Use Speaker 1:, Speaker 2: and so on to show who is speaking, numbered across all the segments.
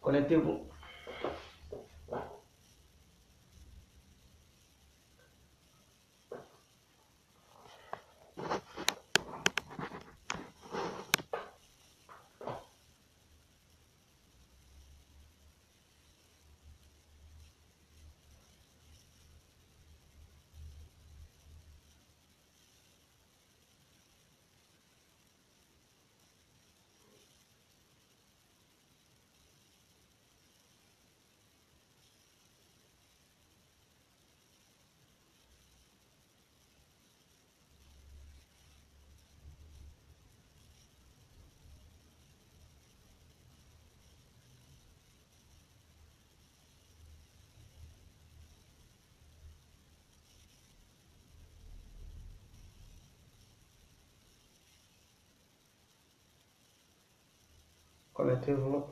Speaker 1: Connectez-vous. Connectez-vous.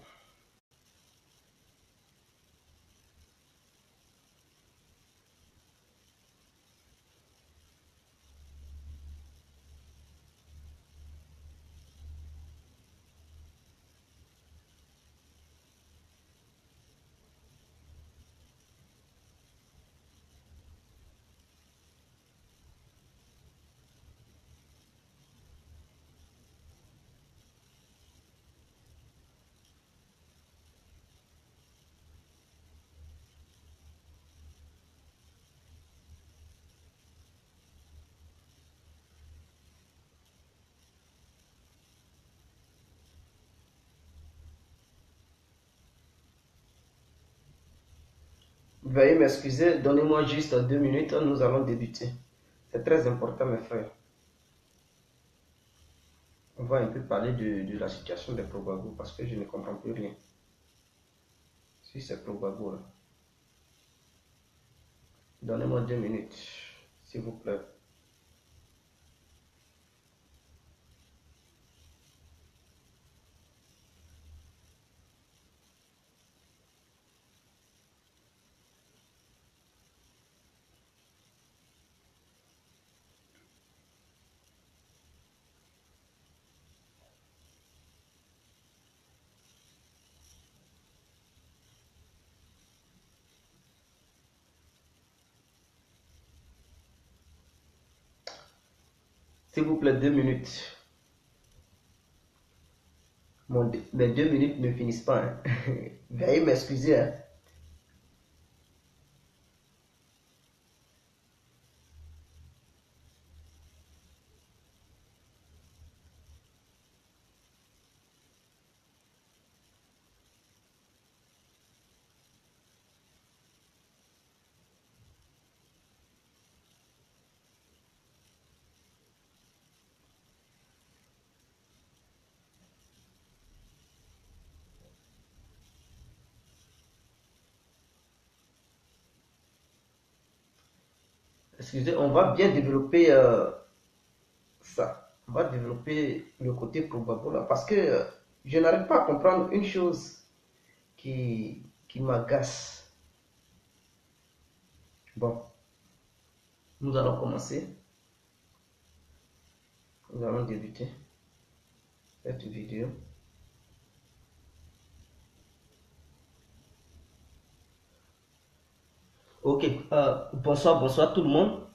Speaker 1: Veuillez m'excuser, donnez-moi juste 2 minutes, nous allons débuter. C'est très important, mes frères. On va un peu parler de la situation des Probago parce que je ne comprends plus rien. Si c'est Probago là. Donnez-moi 2 minutes, s'il vous plaît. S'il vous plaît, 2 minutes. Mes 2 minutes ne finissent pas. Hein. Veuillez m'excuser. Hein. Excusez, on va bien développer ça. On va développer le côté Probago là parce que je n'arrive pas à comprendre une chose qui m'agace. Bon, nous allons commencer. Nous allons débuter cette vidéo. Ok, bonsoir tout le monde.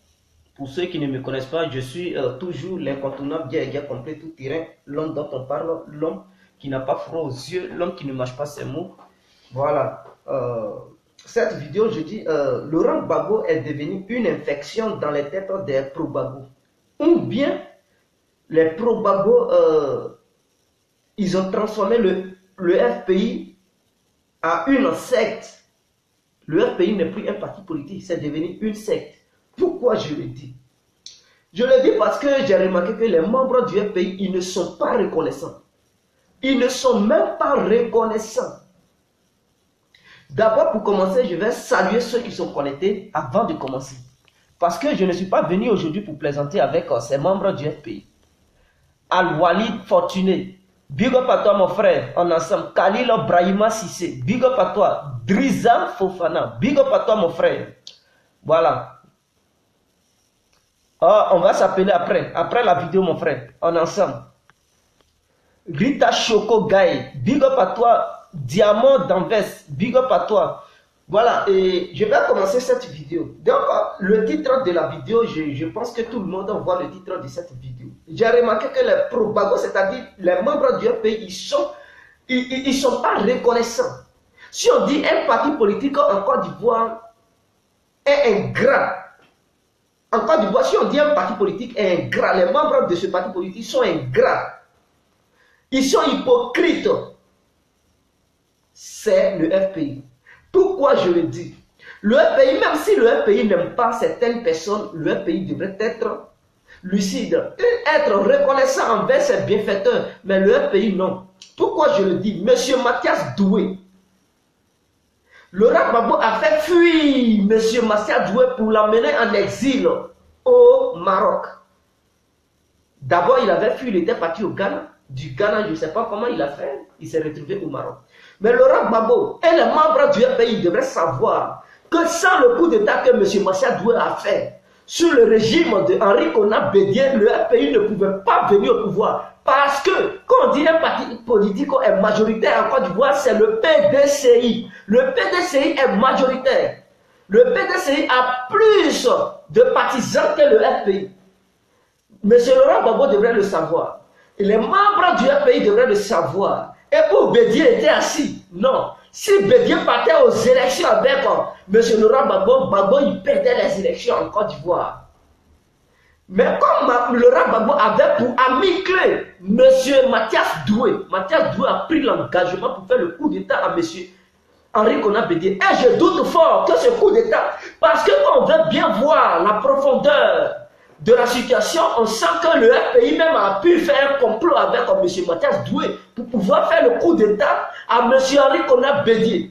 Speaker 1: Pour ceux qui ne me connaissent pas, je suis toujours l'incontournable Dia complet tout terrain, l'homme dont on parle, l'homme qui n'a pas froid aux yeux, l'homme qui ne mâche pas ses mots. Voilà. Cette vidéo, je dis, Laurent Gbagbo est devenu une infection dans les têtes des pro-Gbagbo. Ou bien, les pro-Gbagbo, ils ont transformé le FPI en une secte. Le FPI n'est plus un parti politique, c'est devenu une secte. Pourquoi je le dis? Je le dis parce que j'ai remarqué que les membres du FPI, ils ne sont pas reconnaissants. Ils ne sont même pas reconnaissants. D'abord, pour commencer, je vais saluer ceux qui sont connectés avant de commencer. Parce que je ne suis pas venu aujourd'hui pour plaisanter avec ces membres du FPI. Al-Walid Fortuné, big up à toi mon frère, en ensemble. Khalil Brahima Sissé, big up à toi. Drizan Fofana, big up à toi mon frère. Voilà. Oh, on va s'appeler après la vidéo mon frère, en ensemble. Rita Choco Gaï, big up à toi. Diamant d'Anvers, big up à toi. Voilà, et je vais commencer cette vidéo. Donc, le titre de la vidéo, je pense que tout le monde voit le titre de cette vidéo. J'ai remarqué que les propagos, c'est-à-dire les membres du pays, ils sont pas reconnaissants. Si on dit un parti politique en Côte d'Ivoire est ingrat, en Côte d'Ivoire, si on dit un parti politique est ingrat, les membres de ce parti politique sont ingrats. Ils sont hypocrites. C'est le FPI. Pourquoi je le dis? Le FPI, même si le FPI n'aime pas certaines personnes, le FPI devrait être lucide, être reconnaissant envers ses bienfaiteurs, mais le FPI non. Pourquoi je le dis? Monsieur Mathias Doué, Laurent Gbagbo a fait fuir Monsieur Mathias Doué pour l'amener en exil au Maroc. D'abord, il avait fui, il était parti au Ghana. Du Ghana, je ne sais pas comment il a fait, il s'est retrouvé au Maroc. Mais Laurent Gbagbo et les membres du pays devraient savoir que sans le coup d'État que M. Mathias Doué a fait sur le régime de Henri Konan Bédié, le pays ne pouvait pas venir au pouvoir. Parce que quand on dit un parti politique est majoritaire en Côte d'Ivoire, c'est le PDCI. Le PDCI est majoritaire. Le PDCI a plus de partisans que le FPI. M. Laurent Gbagbo devrait le savoir. Et les membres du FPI devraient le savoir. Et où Bédié était assis, non. Si Bédié partait aux élections avec M. Laurent Gbagbo, il perdait les élections en Côte d'Ivoire. Mais comme Laurent Gbagbo avait pour ami clé M. Mathias Doué a pris l'engagement pour faire le coup d'État à M. Henri Konan Bédié. Et je doute fort que ce coup d'État, parce que quand on veut bien voir la profondeur de la situation, on sent que le FPI même a pu faire un complot avec M. Mathias Doué pour pouvoir faire le coup d'État à M. Henri Konan Bédié.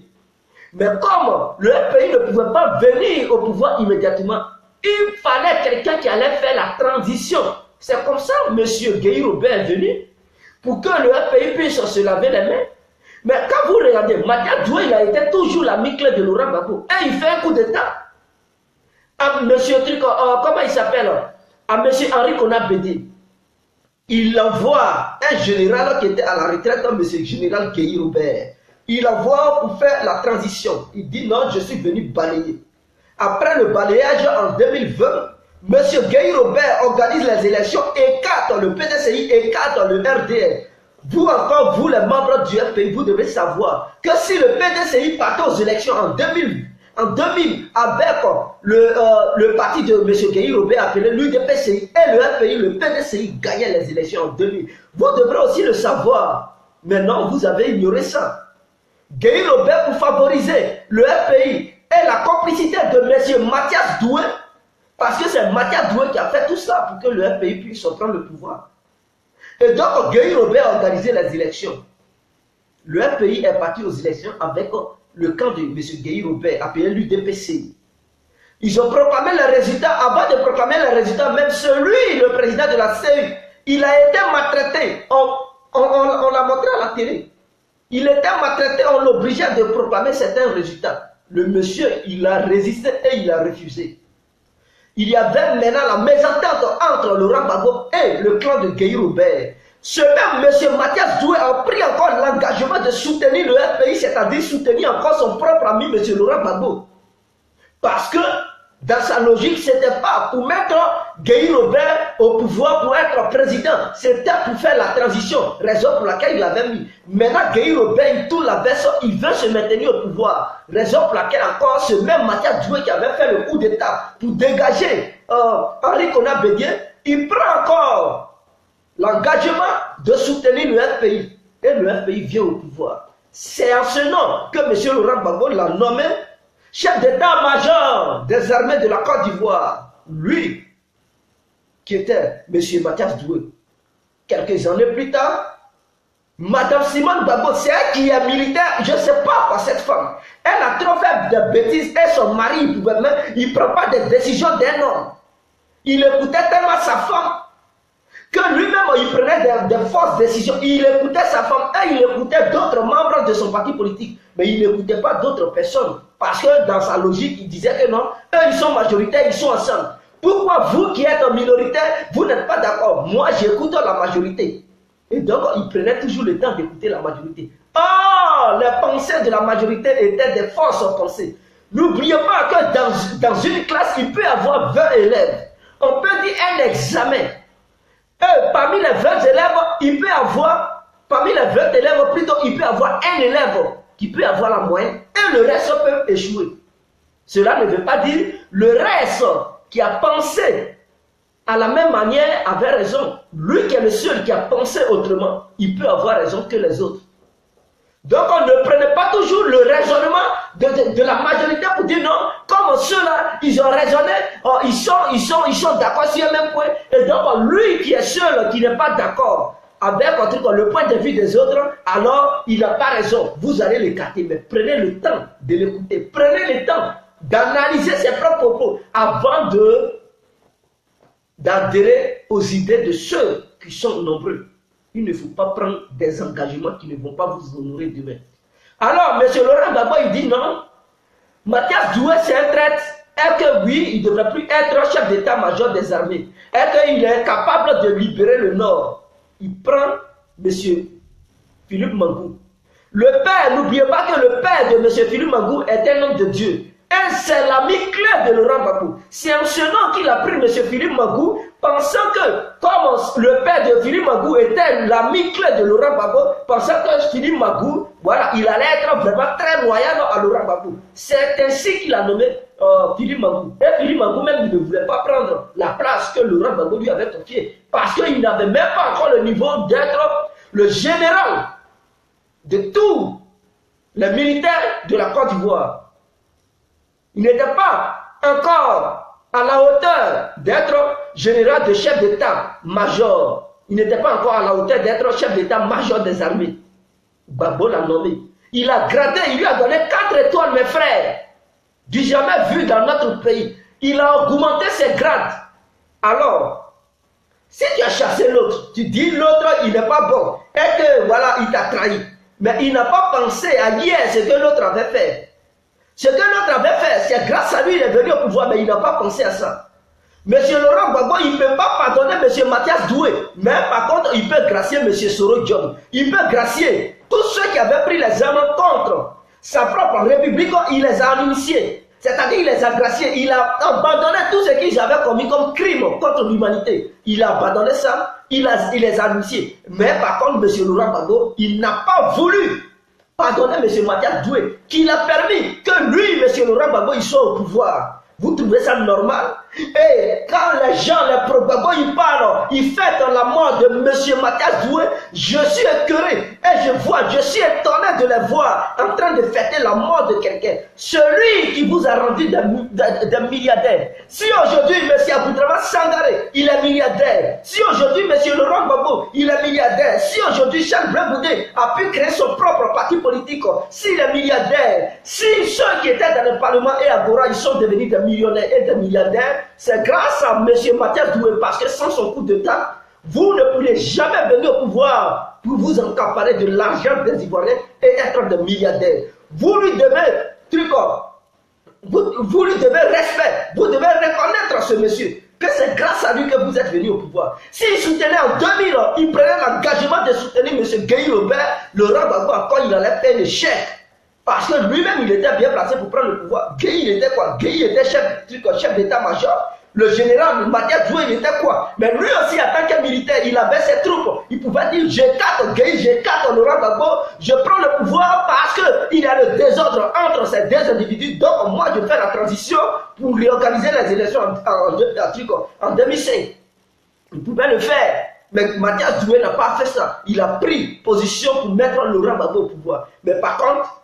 Speaker 1: Mais comme le FPI ne pouvait pas venir au pouvoir immédiatement, il fallait quelqu'un qui allait faire la transition. C'est comme ça que M. Guéhi Robert est venu, pour que le FPI puisse se laver les mains. Mais quand vous regardez, Mathias Doué, il a été toujours l'ami clé de Laurent Gbagbo. Et il fait un coup d'État à M. comment il s'appelle, à M. Henri Konan Bédié. Il envoie un général qui était à la retraite, M. Général Guéhi Robert. Il envoie pour faire la transition. Il dit non, je suis venu balayer. Après le balayage en 2020, M. Guéhi Robert organise les élections, écarte le PDCI, écarte le RDR. Vous encore, vous les membres du FPI, vous devez savoir que si le PDCI partait aux élections en 2000 avec le parti de M. Guéhi Robert appelé l'UDPCI et le FPI, le PDCI gagnait les élections en 2000. Vous devrez aussi le savoir. Maintenant, vous avez ignoré ça. Guéhi Robert, pour favoriser le FPI et la complicité de M. Mathias Doué, parce que c'est Mathias Doué qui a fait tout ça pour que le FPI puisse prendre le pouvoir. Et donc, Guéhi Robert a organisé les élections. Le FPI est parti aux élections avec le camp de M. Guéhi Robert, appelé l'UDPCI. Ils ont proclamé les résultats. Avant de proclamer les résultats, même celui, le président de la CEU, il a été maltraité. On l'a montré à la télé. Il était maltraité, on l'obligeait de proclamer certains résultats. Le monsieur, il a résisté et il a refusé. Il y avait maintenant la mésentente entre Laurent Gbagbo et le clan de Guéhi Robert. Ce même monsieur Mathias Doué a pris encore l'engagement de soutenir le FPI, c'est-à-dire soutenir encore son propre ami, monsieur Laurent Gbagbo. Parce que dans sa logique, ce n'était pas pour mettre Guéhi Robert au pouvoir pour être président. C'était pour faire la transition, raison pour laquelle il l'avait mis. Maintenant, Guéhi Robert, il tourne la version, il veut se maintenir au pouvoir. Raison pour laquelle encore ce même Mathias Doué qui avait fait le coup d'État pour dégager Henri Konan Bédié, il prend encore l'engagement de soutenir le FPI. Et le FPI vient au pouvoir. C'est en ce nom que M. Laurent Gbagbo l'a nommé chef d'état-major des armées de la Côte d'Ivoire. Lui, qui était M. Mathias Doué. Quelques années plus tard, Madame Simone Gbagbo, c'est elle qui est militaire, je ne sais pas quoi cette femme. Elle a trop fait de bêtises et son mari, il ne prend pas de décision d'un homme. Il écoutait tellement sa femme que lui-même, il prenait des fausses décisions. Il écoutait sa femme et il écoutait d'autres membres de son parti politique. Mais il n'écoutait pas d'autres personnes. Parce que dans sa logique, il disait que non, eux, ils sont majoritaires, ils sont ensemble. Pourquoi vous qui êtes minoritaire, vous n'êtes pas d'accord? Moi, j'écoute la majorité. Et donc, il prenait toujours le temps d'écouter la majorité. Oh, les pensées de la majorité étaient des fausses pensées. N'oubliez pas que dans une classe, il peut y avoir 20 élèves. On peut dire un examen. Et parmi les 20 élèves, il peut y avoir, parmi les 20 élèves, plutôt, il peut y avoir un élève qui peut avoir la moyenne et le reste peut échouer. Cela ne veut pas dire le reste qui a pensé à la même manière avait raison. Lui qui est le seul qui a pensé autrement, il peut avoir raison que les autres. Donc on ne prenait pas toujours le raisonnement de la majorité pour dire non, comme ceux-là, ils ont raisonné, oh, ils sont d'accord sur le même point. Et donc lui qui est seul, qui n'est pas d'accord avec le point de vue des autres, alors il n'a pas raison. Vous allez l'écarter, mais prenez le temps de l'écouter. Prenez le temps d'analyser ses propres propos avant d'adhérer aux idées de ceux qui sont nombreux. Il ne faut pas prendre des engagements qui ne vont pas vous honorer demain. Alors, M. Laurent Gbagbo, il dit non. Mathias Doué, c'est un traître. Et que oui, il ne devrait plus être chef d'état-major des armées. Et qu'il est capable de libérer le Nord. Il prend M. Philippe Mangou. Le père, n'oubliez pas que le père de M. Philippe Mangou est un homme de Dieu. Et c'est l'ami clair de Laurent Gbagbo. C'est en ce nom qu'il a pris M. Philippe Mangou, pensant que, comme le père de Philippe Mangou était l'ami clair de Laurent Gbagbo, pensant que Philippe Mangou, voilà, il allait être vraiment très loyal à Laurent Gbagbo. C'est ainsi qu'il a nommé Philippe Mangou. Et Philippe Mangou même, il ne voulait pas prendre la place que Laurent Gbagbo lui avait confiée, parce qu'il n'avait même pas encore le niveau d'être le général de tous les militaires de la Côte d'Ivoire. Il n'était pas encore à la hauteur d'être général de chef d'état-major. Il n'était pas encore à la hauteur d'être chef d'état-major des armées. Gbagbo l'a nommé. Il a gradé, il lui a donné 4 étoiles, mes frères. Du jamais vu dans notre pays. Il a augmenté ses grades. Alors, si tu as chassé l'autre, tu dis l'autre, il n'est pas bon. Et que voilà, il t'a trahi. Mais il n'a pas pensé à hier ce que l'autre avait fait. Ce que l'autre avait fait, c'est grâce à lui il est venu au pouvoir, mais il n'a pas pensé à ça. Monsieur Laurent Gbagbo, il ne peut pas pardonner M. Mathias Doué, mais par contre, il peut gracier M. Soro Diom. Il peut gracier tous ceux qui avaient pris les armes contre sa propre république, il les a initiés. C'est-à-dire, il les a graciés, il a abandonné tout ce qu'ils avaient commis comme crime contre l'humanité. Il a abandonné ça, il les a initiés. Mais par contre, M. Laurent Gbagbo, il n'a pas voulu pardonnez M. Mathias Doué, qui l'a permis que lui, M. Laurent Gbagbo, il soit au pouvoir. Vous trouvez ça normal? Et quand les gens, les pro-Gbagbo, ils parlent, ils fêtent la mort de M. Mathias Doué, je suis écœuré et je suis étonné de les voir en train de fêter la mort de quelqu'un. Celui qui vous a rendu des milliardaires. Si aujourd'hui, M. Aboudraman Sangaré, il est milliardaire. Si aujourd'hui, M. Laurent Gbagbo, il est milliardaire. Si aujourd'hui, Charles Blé Goudé a pu créer son propre parti politique, s'il est milliardaire, si ceux qui étaient dans le Parlement et à Gora, ils sont devenus des millionnaires et des milliardaires, c'est grâce à M. Mathias Doué, parce que sans son coup d'État, vous ne pourrez jamais venir au pouvoir pour vous encaparer de l'argent des Ivoiriens et être des milliardaires. Vous lui devez, vous lui devez respect, vous devez reconnaître ce monsieur, que c'est grâce à lui que vous êtes venu au pouvoir. S'il soutenait en 2000, il prenait l'engagement de soutenir M. Gueye Robert, Laurent Gbagbo, quand il allait faire le chèque. Parce que lui-même, il était bien placé pour prendre le pouvoir. Gueye, il était quoi? Gueye était chef d'état-major. Le général Mathias Doué, il était quoi? Mais lui aussi, en tant que militaire, il avait ses troupes. Il pouvait dire, j'écarte Gueye, j'écarte Laurent Gbagbo, je prends le pouvoir parce qu'il y a le désordre entre ces deux individus. Donc, moi, je fais la transition pour réorganiser les élections en 2005. Il pouvait le faire. Mais Mathias Doué n'a pas fait ça. Il a pris position pour mettre Laurent Gbagbo au pouvoir. Mais par contre,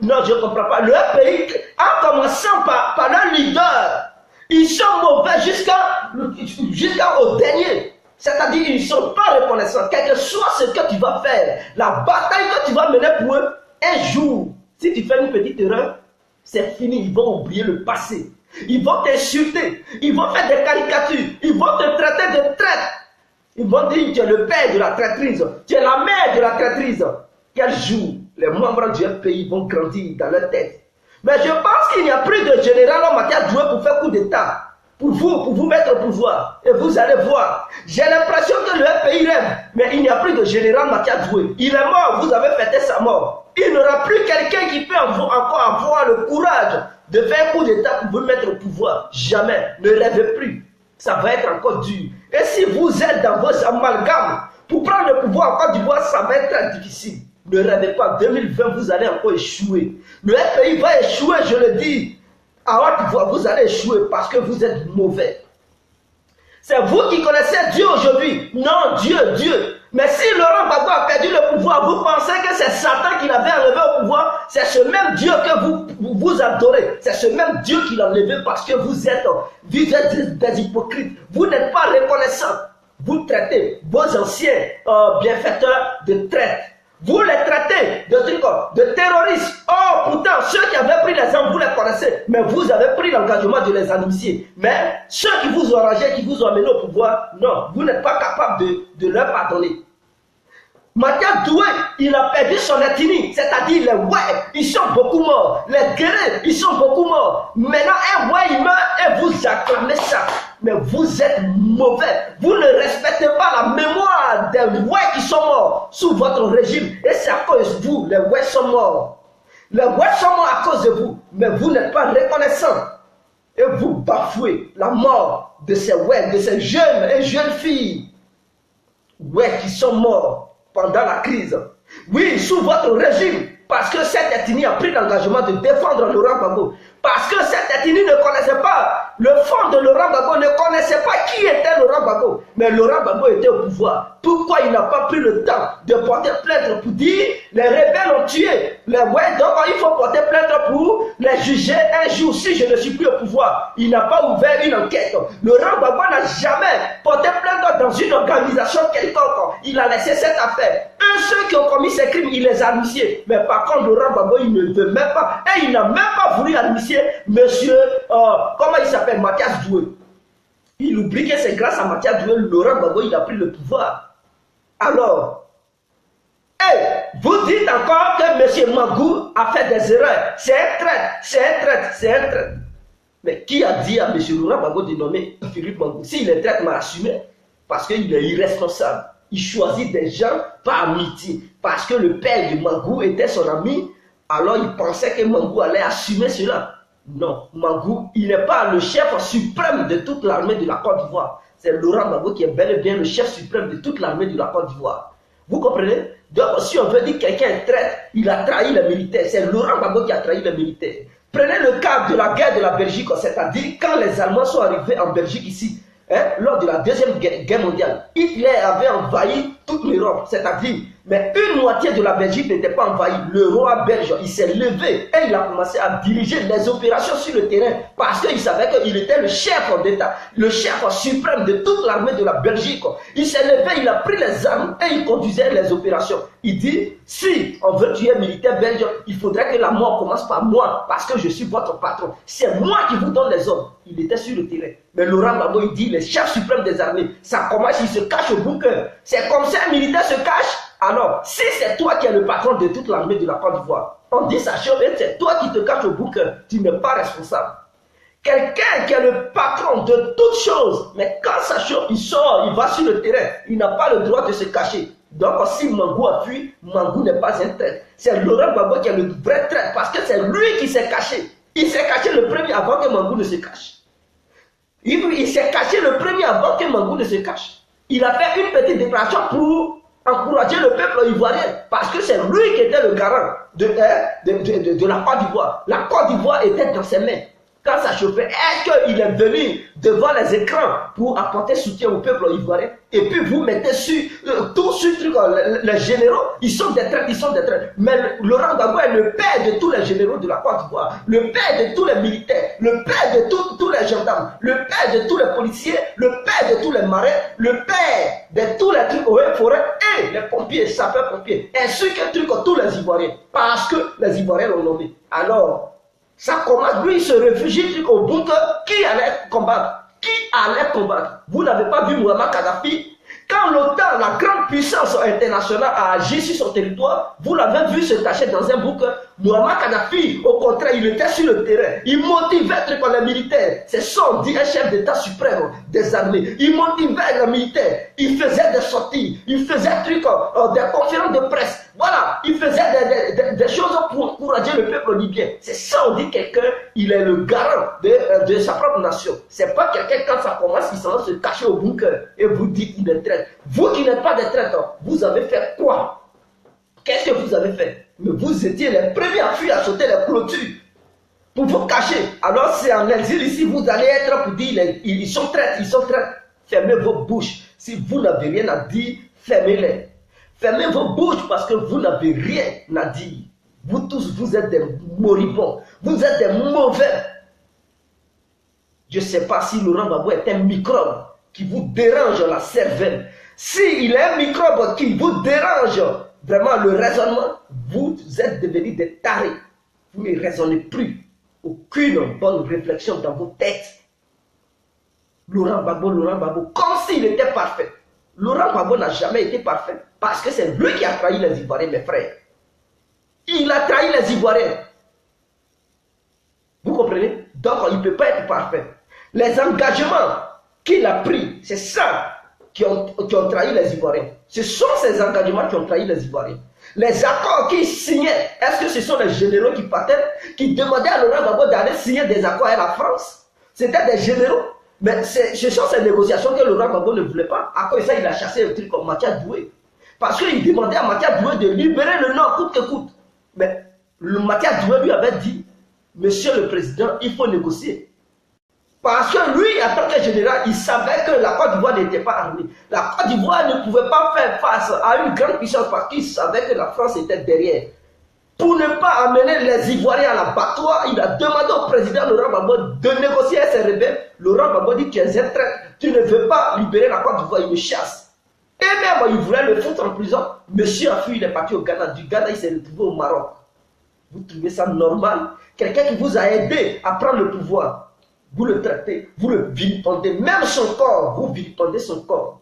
Speaker 1: non, je ne comprends pas. Le pays, en commençant par leur leader, ils sont mauvais jusqu'au dernier. C'est-à-dire qu'ils ne sont pas reconnaissants. Quel que soit ce que tu vas faire, la bataille que tu vas mener pour eux, un jour, si tu fais une petite erreur, c'est fini. Ils vont oublier le passé. Ils vont t'insulter. Ils vont faire des caricatures. Ils vont te traiter de traître. Ils vont dire tu es le père de la traîtrise. Tu es la mère de la traîtrise. Quel jour les membres du pays vont grandir dans leur tête. Mais je pense qu'il n'y a plus de général Mathias Doué pour faire coup d'État. pour vous mettre au pouvoir. Et vous allez voir. J'ai l'impression que le pays rêve. Mais il n'y a plus de général Mathias Doué. Il est mort, vous avez fêté sa mort. Il n'y aura plus quelqu'un qui peut encore avoir le courage de faire un coup d'État pour vous mettre au pouvoir. Jamais. Ne rêvez plus. Ça va être encore dur. Et si vous êtes dans vos amalgames, pour prendre le pouvoir en Côte d'Ivoire, ça va être très difficile. Ne rêvez pas, 2020, vous allez encore échouer. Le pays va échouer, je le dis. À Côte d'Ivoire, vous allez échouer parce que vous êtes mauvais. C'est vous qui connaissez Dieu aujourd'hui. Non, Dieu. Mais si Laurent Gbagbo a perdu le pouvoir, vous pensez que c'est Satan qui l'avait enlevé au pouvoir? C'est ce même Dieu que vous adorez. C'est ce même Dieu qui l'a enlevé parce que vous êtes des hypocrites. Vous n'êtes pas reconnaissants. Vous traitez vos anciens bienfaiteurs de traite. Vous les traitez de terroristes. Oh, pourtant, ceux qui avaient pris les armes, vous les connaissez. Mais vous avez pris l'engagement de les amnistier. Mais ceux qui vous ont rangé, qui vous ont amené au pouvoir, non, vous n'êtes pas capable de leur pardonner. Mathias Doué, il a perdu son ethnie, c'est-à-dire les ouais, ils sont beaucoup morts. Les guerriers, ils sont beaucoup morts. Maintenant, un ouais, il meurt et vous acclamez ça. Mais vous êtes mauvais. Vous ne respectez pas la mémoire des ouais qui sont morts sous votre régime. Et c'est à cause de vous, les ouais sont morts. Les ouais sont morts à cause de vous. Mais vous n'êtes pas reconnaissants. Et vous bafouez la mort de ces ouais, de ces jeunes et jeunes filles. Ouais qui sont morts pendant la crise. Oui, sous votre régime, parce que cette ethnie a pris l'engagement de défendre Laurent Gbagbo. Parce que cette ethnie ne connaissait pas le fond de Laurent Gbagbo, ne connaissait pas qui était Laurent Gbagbo. Mais Laurent Gbagbo était au pouvoir. Pourquoi il n'a pas pris le temps de porter plainte pour dire les rebelles ont tué les ouais, donc il faut porter plainte pour les juger un jour si je ne suis plus au pouvoir. Il n'a pas ouvert une enquête. Laurent Gbagbo n'a jamais porté plainte dans une organisation quelconque. Il a laissé cette affaire. Ceux qui ont commis ces crimes, il les a amnistiés. Mais par contre, Laurent Gbagbo, il ne veut même pas. Et il n'a même pas voulu amnistier monsieur, comment il s'appelle, Mathias Doué. Il oublie que c'est grâce à Mathias Doué, Laurent Gbagbo, il a pris le pouvoir. Alors, vous dites encore que monsieur Mangou a fait des erreurs. C'est un traître. Mais qui a dit à monsieur Laurent Gbagbo de nommer Philippe Mangou? S'il est traître, m'a assumé. Parce qu'il est irresponsable. Il choisit des gens par amitié. Parce que le père de Mangou était son ami. Alors il pensait que Mangou allait assumer cela. Non, Mangou, il n'est pas le chef suprême de toute l'armée de la Côte d'Ivoire. C'est Laurent Gbagbo qui est bel et bien le chef suprême de toute l'armée de la Côte d'Ivoire. Vous comprenez? Donc si on veut dire que quelqu'un est traître, il a trahi les militaires. C'est Laurent Gbagbo qui a trahi les militaires. Prenez le cas de la guerre de la Belgique, c'est-à-dire quand les Allemands sont arrivés en Belgique ici, lors de la deuxième guerre mondiale, Hitler avait envahi toute l'Europe, c'est-à-dire, mais une moitié de la Belgique n'était pas envahie. Le roi belge, il s'est levé et il a commencé à diriger les opérations sur le terrain parce qu'il savait qu'il était le chef d'État, le chef suprême de toute l'armée de la Belgique. Il s'est levé, il a pris les armes et il conduisait les opérations. Il dit, si on veut tuer un militaire belge, il faudrait que la mort commence par moi parce que je suis votre patron. C'est moi qui vous donne les ordres. Il était sur le terrain. Mais Laurent Gbagbo, il dit, le chef suprême des armées, ça commence, il se cache au bunker. C'est comme ça un militaire se cache. Alors, si c'est toi qui es le patron de toute l'armée de la Côte d'Ivoire, on dit ça, c'est toi qui te caches au bunker, tu n'es pas responsable. Quelqu'un qui est le patron de toutes choses, mais quand ça chauffe, il sort, il va sur le terrain, il n'a pas le droit de se cacher. Donc, si Mangou a fui, Mangou n'est pas un traître. C'est Laurent Gbagbo qui est le vrai traître parce que c'est lui qui s'est caché. Il s'est caché le premier avant que Mangou ne se cache. Il s'est caché le premier avant que Mangou ne se cache. Il a fait une petite déclaration pour encourager le peuple ivoirien parce que c'est lui qui était le garant de la Côte d'Ivoire. La Côte d'Ivoire était dans ses mains. Quand ça chauffait, est-ce qu'il est venu devant les écrans pour apporter soutien au peuple ivoirien? Et puis vous mettez sur tout ce truc, les généraux, ils sont des traîtres, Mais Laurent Gbagbo est le père de tous les généraux de la Côte d'Ivoire, le père de tous les militaires, le père de tous les gendarmes, le père de tous les policiers, le père de tous les marins, le père de tous les trucs aux forêts et les pompiers, sapeurs-pompiers, ainsi que tous les Ivoiriens, parce que les Ivoiriens l'ont nommé. Alors, ça commence, lui il se réfugie au bunker. Qui allait combattre? Vous n'avez pas vu Muammar Kadhafi? Quand l'OTAN, la grande puissance internationale, a agi sur son territoire, vous l'avez vu se cacher dans un bunker. Muammar Kadhafi, au contraire, il était sur le terrain. Il motivait les militaires. C'est son dit un chef d'État suprême des armées. Il motivait les militaires. Il faisait des sorties. Il faisait des conférences de presse. Voilà, il faisait des choses pour encourager le peuple libyen. C'est ça, on dit quelqu'un, il est le garant de sa propre nation. C'est pas quelqu'un, quand ça commence, il s'en va se cacher au bunker et vous dites qu'il est traître. Vous qui n'êtes pas des traîtres, vous avez fait quoi? Qu'est-ce que vous avez fait? Mais vous étiez les premiers à fuir, à sauter les clôtures pour vous cacher. Alors c'est en exil ici, vous allez être pour dire, ils sont traîtres, ils sont traîtres. Fermez vos bouches. Si vous n'avez rien à dire, fermez-les. Fermez vos bouches parce que vous n'avez rien à dire. Vous tous, vous êtes des moribonds. Vous êtes des mauvais. Je ne sais pas si Laurent Gbagbo est un microbe qui vous dérange la cervelle. S'il est un microbe qui vous dérange vraiment le raisonnement, vous êtes devenus des tarés. Vous ne raisonnez plus. Aucune bonne réflexion dans vos têtes. Laurent Gbagbo, comme s'il était parfait. Laurent Gbagbo n'a jamais été parfait parce que c'est lui qui a trahi les Ivoiriens, mes frères. Il a trahi les Ivoiriens. Vous comprenez? Donc, il ne peut pas être parfait. Les engagements qu'il a pris, c'est ça qui ont trahi les Ivoiriens. Ce sont ces engagements qui ont trahi les Ivoiriens. Les accords qu'il signait, est-ce que ce sont les généraux qui partaient, qui demandaient à Laurent Gbagbo d'aller signer des accords avec la France? C'était des généraux. Mais ce sont ces négociations que Laurent Gbagbo ne voulait pas. À cause de ça, il a chassé un truc comme Mathias Doué. Parce qu'il demandait à Mathias Doué de libérer le Nord coûte que coûte. Mais le Mathias Doué lui avait dit, Monsieur le Président, il faut négocier. Parce que lui, en tant que général, il savait que la Côte d'Ivoire n'était pas armée. La Côte d'Ivoire ne pouvait pas faire face à une grande puissance parce qu'il savait que la France était derrière. Pour ne pas amener les Ivoiriens à l'abattoir, il a demandé au président Laurent Gbagbo de négocier avec ses rebelles. Laurent Gbagbo dit, tu es un traître, tu ne veux pas libérer la Côte d'Ivoire, il me chasse. Et même, il voulait le foutre en prison. Monsieur a fui, il est parti au Ghana. Du Ghana, il s'est retrouvé au Maroc. Vous trouvez ça normal? Quelqu'un qui vous a aidé à prendre le pouvoir, vous le traitez, vous le vilipendez, même son corps, vous vilipendez son corps.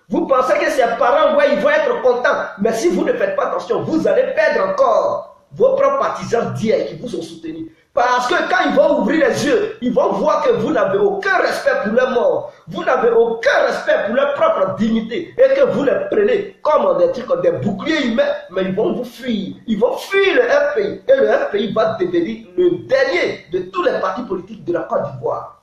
Speaker 1: Vous pensez que ses parents, ouais, ils vont être contents, mais si vous ne faites pas attention, vous allez perdre encore vos propres partisans d'hier qui vous ont soutenus. Parce que quand ils vont ouvrir les yeux, ils vont voir que vous n'avez aucun respect pour les morts, vous n'avez aucun respect pour leur propre dignité, et que vous les prenez comme des trucs, comme des boucliers humains, mais ils vont vous fuir. Ils vont fuir le FPI, et le FPI va devenir le dernier de tous les partis politiques de la Côte d'Ivoire.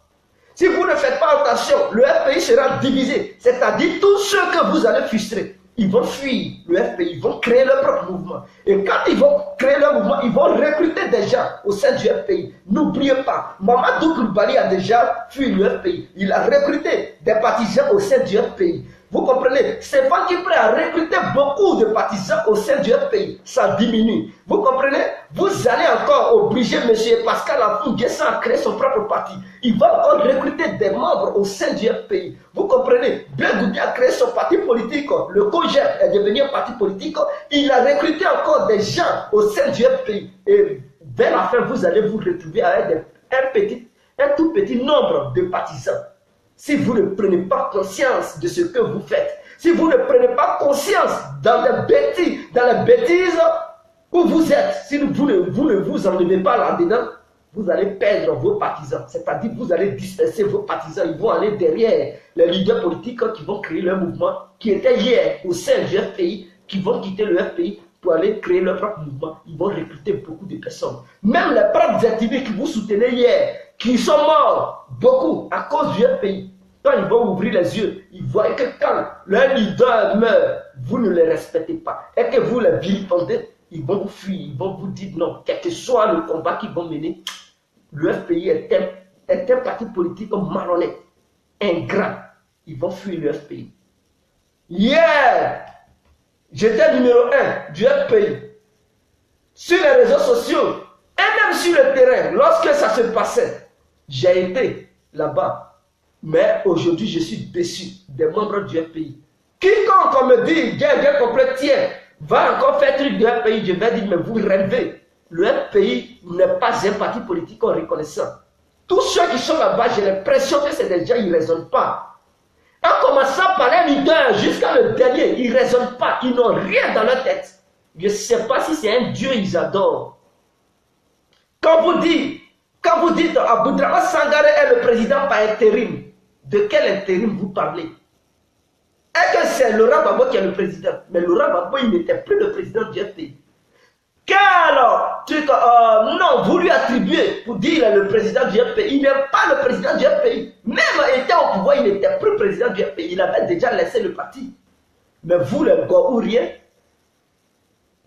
Speaker 1: Si vous ne faites pas attention, le FPI sera divisé, c'est-à-dire tous ceux que vous allez frustrer. Ils vont fuir le FPI, ils vont créer leur propre mouvement. Et quand ils vont créer leur mouvement, ils vont recruter des gens au sein du FPI. N'oubliez pas, Mamadou Koulibaly a déjà fui le FPI. Il a recruté des partisans au sein du FPI. Vous comprenez? Stéphane Guibré a recruté beaucoup de partisans au sein du FPI. Ça diminue. Vous comprenez? Vous allez encore obliger M. Pascal Afou-N'Guessan à créer son propre parti. Il va encore recruter des membres au sein du FPI. Vous comprenez? Blegoudi a créé son parti politique. Le COGEP est devenu un parti politique. Il a recruté encore des gens au sein du FPI. Et vers la fin, vous allez vous retrouver avec un tout petit nombre de partisans. Si vous ne prenez pas conscience de ce que vous faites, si vous ne prenez pas conscience dans les bêtises où vous êtes, si vous ne vous enlevez pas là-dedans, vous allez perdre vos partisans. C'est-à-dire que vous allez disperser vos partisans. Ils vont aller derrière les leaders politiques qui vont créer leur mouvement, qui étaient hier au sein du FPI, qui vont quitter le FPI pour aller créer leur propre mouvement. Ils vont recruter beaucoup de personnes. Même les propres activistes que vous soutenez hier, qui sont morts, beaucoup, à cause du FPI. Quand ils vont ouvrir les yeux, ils voient que quand leur leader meurt, vous ne les respectez pas. Et que vous les vilipendez, ils vont vous fuir, ils vont vous dire non. Quel que soit le combat qu'ils vont mener, le FPI est un parti politique malhonnête, ingrat. Ils vont fuir le FPI. Hier, j'étais numéro 1 du FPI. Sur les réseaux sociaux, et même sur le terrain, lorsque ça se passait, j'ai été là-bas. Mais aujourd'hui, je suis déçu des membres du FPI. Quiconque me dit, bien complet, tiens, va encore faire truc du FPI, je vais dire, mais vous rêvez. Le FPI n'est pas un parti politique reconnaissant. Tous ceux qui sont là-bas, j'ai l'impression que c'est des gens, ils ne raisonnent pas. En commençant par les leaders jusqu'à le dernier, ils ne raisonnent pas, ils n'ont rien dans leur tête. Je ne sais pas si c'est un Dieu, ils adorent. Quand vous dites Aboudraman Sangaré est le président par intérim, de quel intérim vous parlez? Est-ce que c'est Laurent Gbagbo qui est le président? Mais Laurent Gbagbo, il n'était plus le président du FPI. Non, vous lui attribuez pour dire qu'il est le président du FPI. Il n'est pas le président du FPI. Même étant au pouvoir, il n'était plus président du FPI. Il avait déjà laissé le parti. Mais vous, les Gouriens,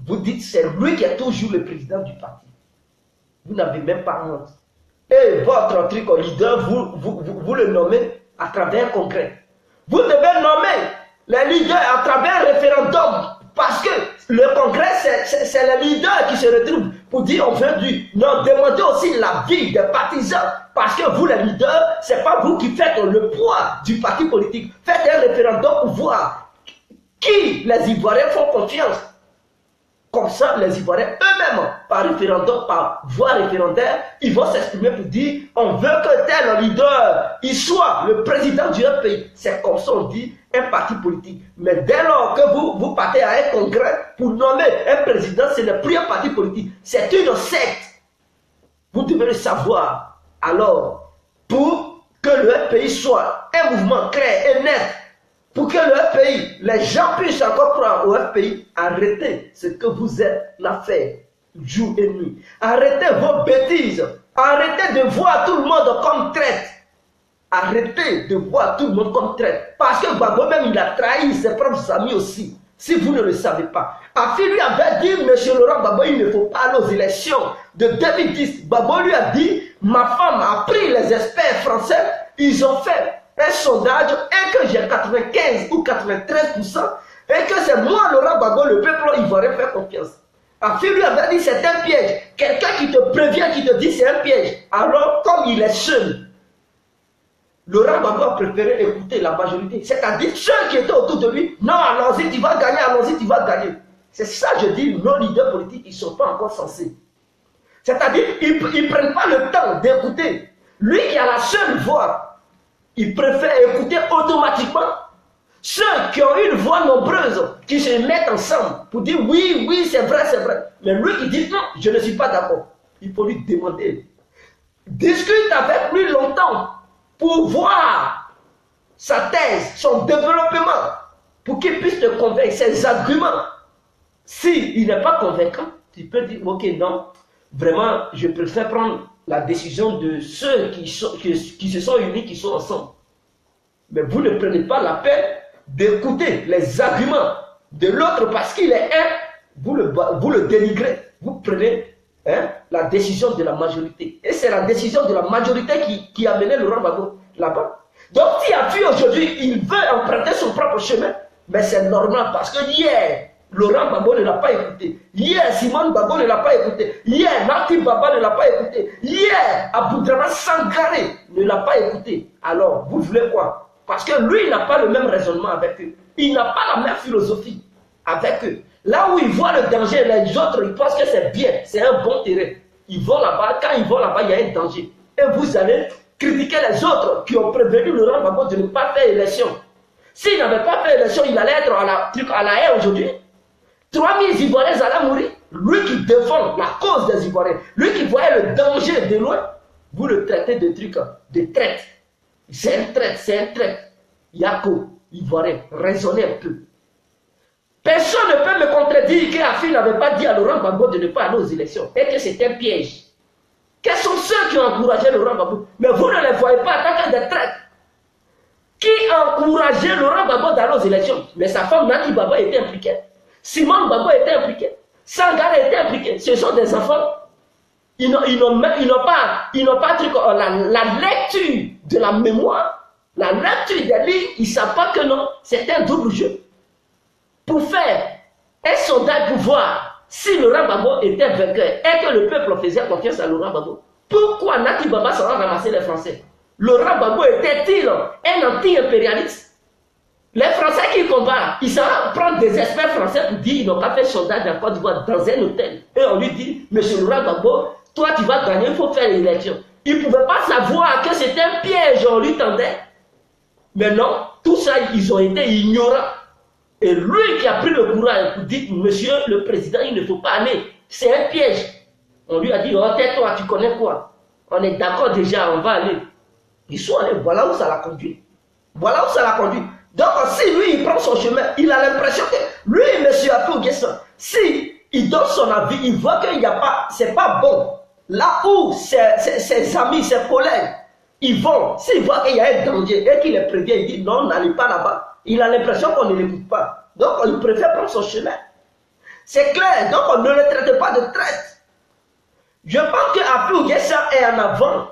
Speaker 1: vous dites que c'est lui qui est toujours le président du parti. Vous n'avez même pas honte. Et votre truc leader, vous le nommez à travers un congrès. Vous devez nommer les leaders à travers un référendum. Parce que le congrès, c'est les leaders qui se retrouvent pour dire on veut du. Non, demandez aussi l'avis des partisans. Parce que vous, les leaders, ce n'est pas vous qui faites le poids du parti politique. Faites un référendum pour voir qui les Ivoiriens font confiance. Comme ça, les Ivoiriens eux-mêmes, par référendum, par voie référendaire, ils vont s'exprimer pour dire on veut que tel leader, il soit le président du pays. C'est comme ça on dit un parti politique. Mais dès lors que vous partez à un congrès pour nommer un président, ce n'est plus un parti politique, c'est une secte. Vous devez le savoir. Alors, pour que le pays soit un mouvement clair et net, pour que le FPI, les gens puissent encore croire au FPI, arrêtez ce que vous êtes là faire, jour et nuit. Arrêtez vos bêtises. Arrêtez de voir tout le monde comme traite. Arrêtez de voir tout le monde comme traite. Parce que Gbagbo même, il a trahi ses propres amis aussi. Si vous ne le savez pas. Afi lui avait dit, M. Laurent Gbagbo, il ne faut pas aller aux élections de 2010. Gbagbo lui a dit, ma femme a pris les experts français, ils ont fait un sondage et que j'ai 95 ou 93% et que c'est moi, Laurent Gbagbo, le peuple ivoirien fait confiance. Afi lui avait dit c'est un piège. Quelqu'un qui te prévient, qui te dit c'est un piège. Alors, comme il est seul, Laurent Gbagbo a préféré écouter la majorité. C'est-à-dire ceux qui étaient autour de lui, non, allons-y, tu vas gagner, allons-y, tu vas gagner. C'est ça, je dis, nos leaders politiques, ils ne sont pas encore censés. C'est-à-dire, ils ne prennent pas le temps d'écouter. Lui qui a la seule voix, il préfère écouter automatiquement ceux qui ont une voix nombreuse, qui se mettent ensemble pour dire oui, oui, c'est vrai, c'est vrai. Mais lui qui dit non, je ne suis pas d'accord. Il faut lui demander. Discute avec lui longtemps pour voir sa thèse, son développement, pour qu'il puisse te convaincre, ses arguments. S'il n'est pas convaincant, tu peux dire ok, non, vraiment, je préfère prendre la décision de ceux qui se sont unis, qui sont ensemble. Mais vous ne prenez pas la peine d'écouter les arguments de l'autre parce qu'il est un, vous le dénigrez. Vous prenez la décision de la majorité. Et c'est la décision de la majorité qui a mené Laurent Gbagbo là-bas. Donc si Afi aujourd'hui, il veut emprunter son propre chemin, mais c'est normal parce que hier, Laurent Gbagbo ne l'a pas écouté. Hier, Simone Gbagbo ne l'a pas écouté. Hier, Nati Baba ne l'a pas écouté. Hier, Aboudraman Sangaré ne l'a pas écouté. Alors, vous voulez quoi? Parce que lui, il n'a pas le même raisonnement avec eux. Il n'a pas la même philosophie avec eux. Là où ils voient le danger, les autres, ils pensent que c'est bien, c'est un bon terrain. Ils vont là-bas, quand ils vont là-bas, il y a un danger. Et vous allez critiquer les autres qui ont prévenu Laurent Gbagbo de ne pas faire élection. S'il n'avait pas fait élection, il allait être à la haie aujourd'hui. 3000 Ivoiriens allaient mourir. Lui qui défend la cause des Ivoiriens, lui qui voyait le danger de loin, vous le traitez de truc, de traite. C'est un traite, c'est un traite. Yako, Ivoirien, raisonnez un peu. Personne ne peut me contredire qu'Afi n'avait pas dit à Laurent Gbagbo de ne pas aller aux élections et que c'était un piège. Quels sont ceux qui ont encouragé Laurent Gbagbo? Mais vous ne les voyez pas en tant que des traites. Qui a encouragé Laurent Gbagbo d'aller aux élections? Mais sa femme Nati Baba était impliquée. Simone Gbagbo était impliqué. Sangaré était impliqué. Ce sont des enfants. Ils n'ont pas la lecture de la mémoire, la lecture des livres. Ils ne savent pas que non, c'est un double jeu. Pour faire un sondage pour voir si Laurent Gbagbo était vainqueur et que le peuple faisait confiance à Laurent Gbagbo. Pourquoi Nati Baba s'en ramasser les Français? Laurent Gbagbo était-il un anti-impérialiste? Les Français qui combattent, ils s'en prennent des experts français pour dire qu'ils n'ont pas fait sondage en Côte d'Ivoire dans un hôtel. Et on lui dit, monsieur Laurent Gbagbo, toi tu vas gagner, il faut faire l'élection. Il ne pouvait pas savoir que c'était un piège, on lui tendait. Mais non, tout ça, ils ont été ignorants. Et lui qui a pris le courage pour dire, monsieur le président, il ne faut pas aller. C'est un piège. On lui a dit, oh, tais-toi, tu connais quoi? On est d'accord déjà, on va aller. Ils sont allés, voilà où ça l'a conduit. Voilà où ça l'a conduit. Donc, si lui, il prend son chemin, il a l'impression que lui, M. Afou N'Guessan, si il donne son avis, il voit qu'il n'y a pas, c'est pas bon. Là où ses amis, ses collègues, ils vont, s'ils voient qu'il y a un danger et qu'il les prévient, il dit non, n'allez pas là-bas. Il a l'impression qu'on ne l'écoute pas. Donc, il préfère prendre son chemin. C'est clair, donc on ne le traite pas de traite. Je pense qu'Afou N'Guessan est en avant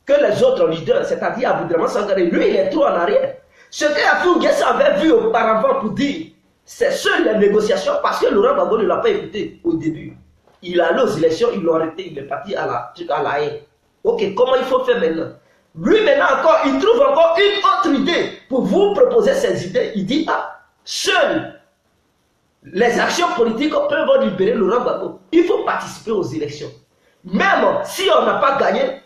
Speaker 1: que les autres leaders, c'est-à-dire Aboudraman Sangaré. Lui, il est trop en arrière. Ce qu'Afou N'Guessan avait vu auparavant pour dire, c'est seules les négociations, parce que Laurent Gbagbo ne l'a pas écouté au début. Il est allé aux élections, ils l'ont arrêté, il est parti à la haine. Ok, comment il faut faire maintenant? Lui, maintenant encore, il trouve encore une autre idée pour vous proposer ces idées. Il dit, ah, seules les actions politiques peuvent libérer Laurent Gbagbo. Il faut participer aux élections. Même si on n'a pas gagné,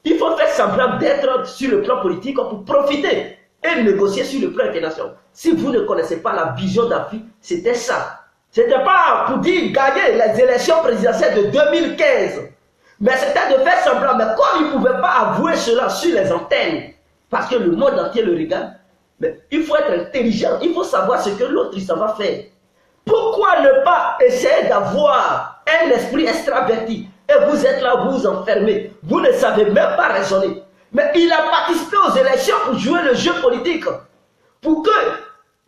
Speaker 1: il faut faire semblant d'être sur le plan politique pour profiter et négocier sur le plan international. Si vous ne connaissez pas la vision d'Afrique, c'était ça. Ce n'était pas pour dire gagner les élections présidentielles de 2015. Mais c'était de faire semblant. Mais comme il ne pouvait pas avouer cela sur les antennes, parce que le monde entier le regarde, mais il faut être intelligent. Il faut savoir ce que l'autre ça va faire. Pourquoi ne pas essayer d'avoir un esprit extraverti et vous êtes là, vous vous enfermez. Vous ne savez même pas raisonner. Mais il a participé aux élections pour jouer le jeu politique. Pour que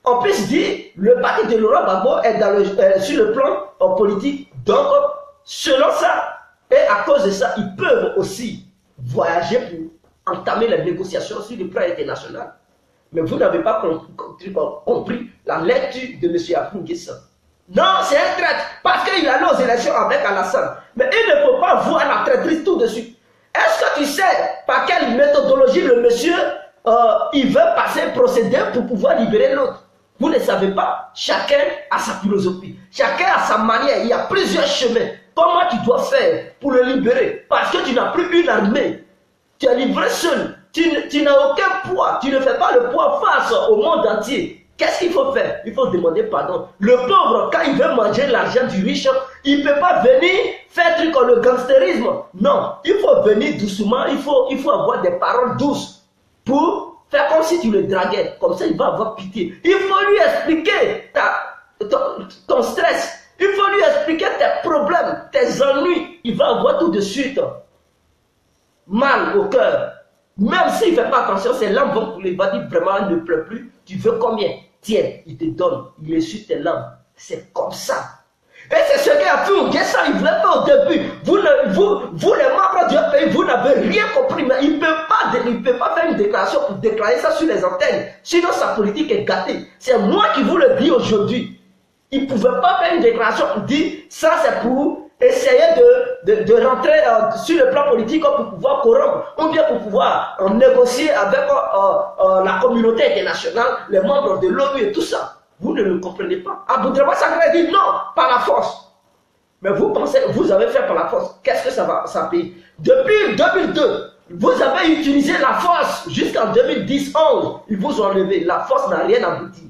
Speaker 1: on puisse dire le parti de Laurent Gbagbo est dans sur le plan politique. Donc, selon ça, et à cause de ça, ils peuvent aussi voyager pour entamer les négociations sur le plan international. Mais vous n'avez pas compris la lecture de M. Afou N'Guessan. Non, c'est un traître, parce qu'il allait aux élections avec Alassane. Mais il ne faut pas voir la traîtrise tout de suite. Est-ce que tu sais par quelle méthodologie le monsieur, il veut passer, procéder pour pouvoir libérer l'autre? Vous ne savez pas. Chacun a sa philosophie. Chacun a sa manière. Il y a plusieurs chemins. Comment tu dois faire pour le libérer? Parce que tu n'as plus une armée. Tu es livré seul. Tu n'as aucun poids. Tu ne fais pas le poids face au monde entier. Qu'est-ce qu'il faut faire? Il faut demander pardon. Le pauvre, quand il veut manger l'argent du riche, il ne peut pas venir faire truc comme le gangstérisme. Non, il faut venir doucement. Il faut avoir des paroles douces pour faire comme si tu le draguais. Comme ça, il va avoir pitié. Il faut lui expliquer ton stress. Il faut lui expliquer tes problèmes, tes ennuis. Il va avoir tout de suite mal au cœur. Même s'il ne fait pas attention, c'est l'âme vont couler. Il va dire vraiment, ne pleure plus. Tu veux combien? Tiens, il te donne. Il essuie tes larmes. C'est comme ça. Et c'est ce qu'Afou N'Guessan il voulait faire au début. Vous, les membres du pays, vous n'avez rien compris. Mais il ne peut pas faire une déclaration pour déclarer ça sur les antennes. Sinon, sa politique est gâtée. C'est moi qui vous le dis aujourd'hui. Il ne pouvait pas faire une déclaration pour dire ça, c'est pour essayer de rentrer sur le plan politique pour pouvoir corrompre, ou bien pour pouvoir négocier avec la communauté internationale, les membres de l'ONU et tout ça. Vous ne le comprenez pas. Aboudraman Sangaré dit non, par la force. Mais vous pensez, vous avez fait par la force. Qu'est-ce que ça paye? Depuis 2002, vous avez utilisé la force jusqu'en 2010-11. Ils vous ont enlevé. La force n'a rien abouti.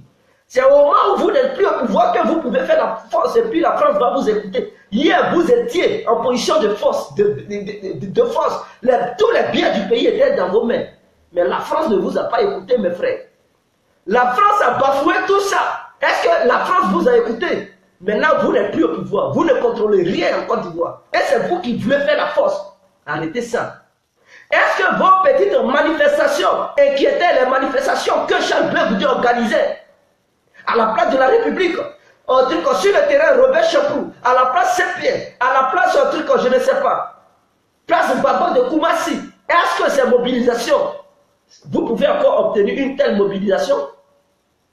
Speaker 1: C'est au moment où vous n'êtes plus au pouvoir que vous pouvez faire la force et puis la France va vous écouter. Hier, vous étiez en position de force, de force. Tous les biens du pays étaient dans vos mains. Mais la France ne vous a pas écouté, mes frères. La France a bafoué tout ça. Est-ce que la France vous a écouté? Maintenant, vous n'êtes plus au pouvoir. Vous ne contrôlez rien en Côte d'Ivoire. Et c'est vous qui voulez faire la force. Arrêtez ça. Est-ce que vos petites manifestations inquiétaient les manifestations que Charles Blé vous organisait à la place de la République? Sur le terrain Robert Champrou, à la place Saint-Pierre, à la place je ne sais pas, place Babo de Koumassi. Est-ce que ces mobilisations, vous pouvez encore obtenir une telle mobilisation?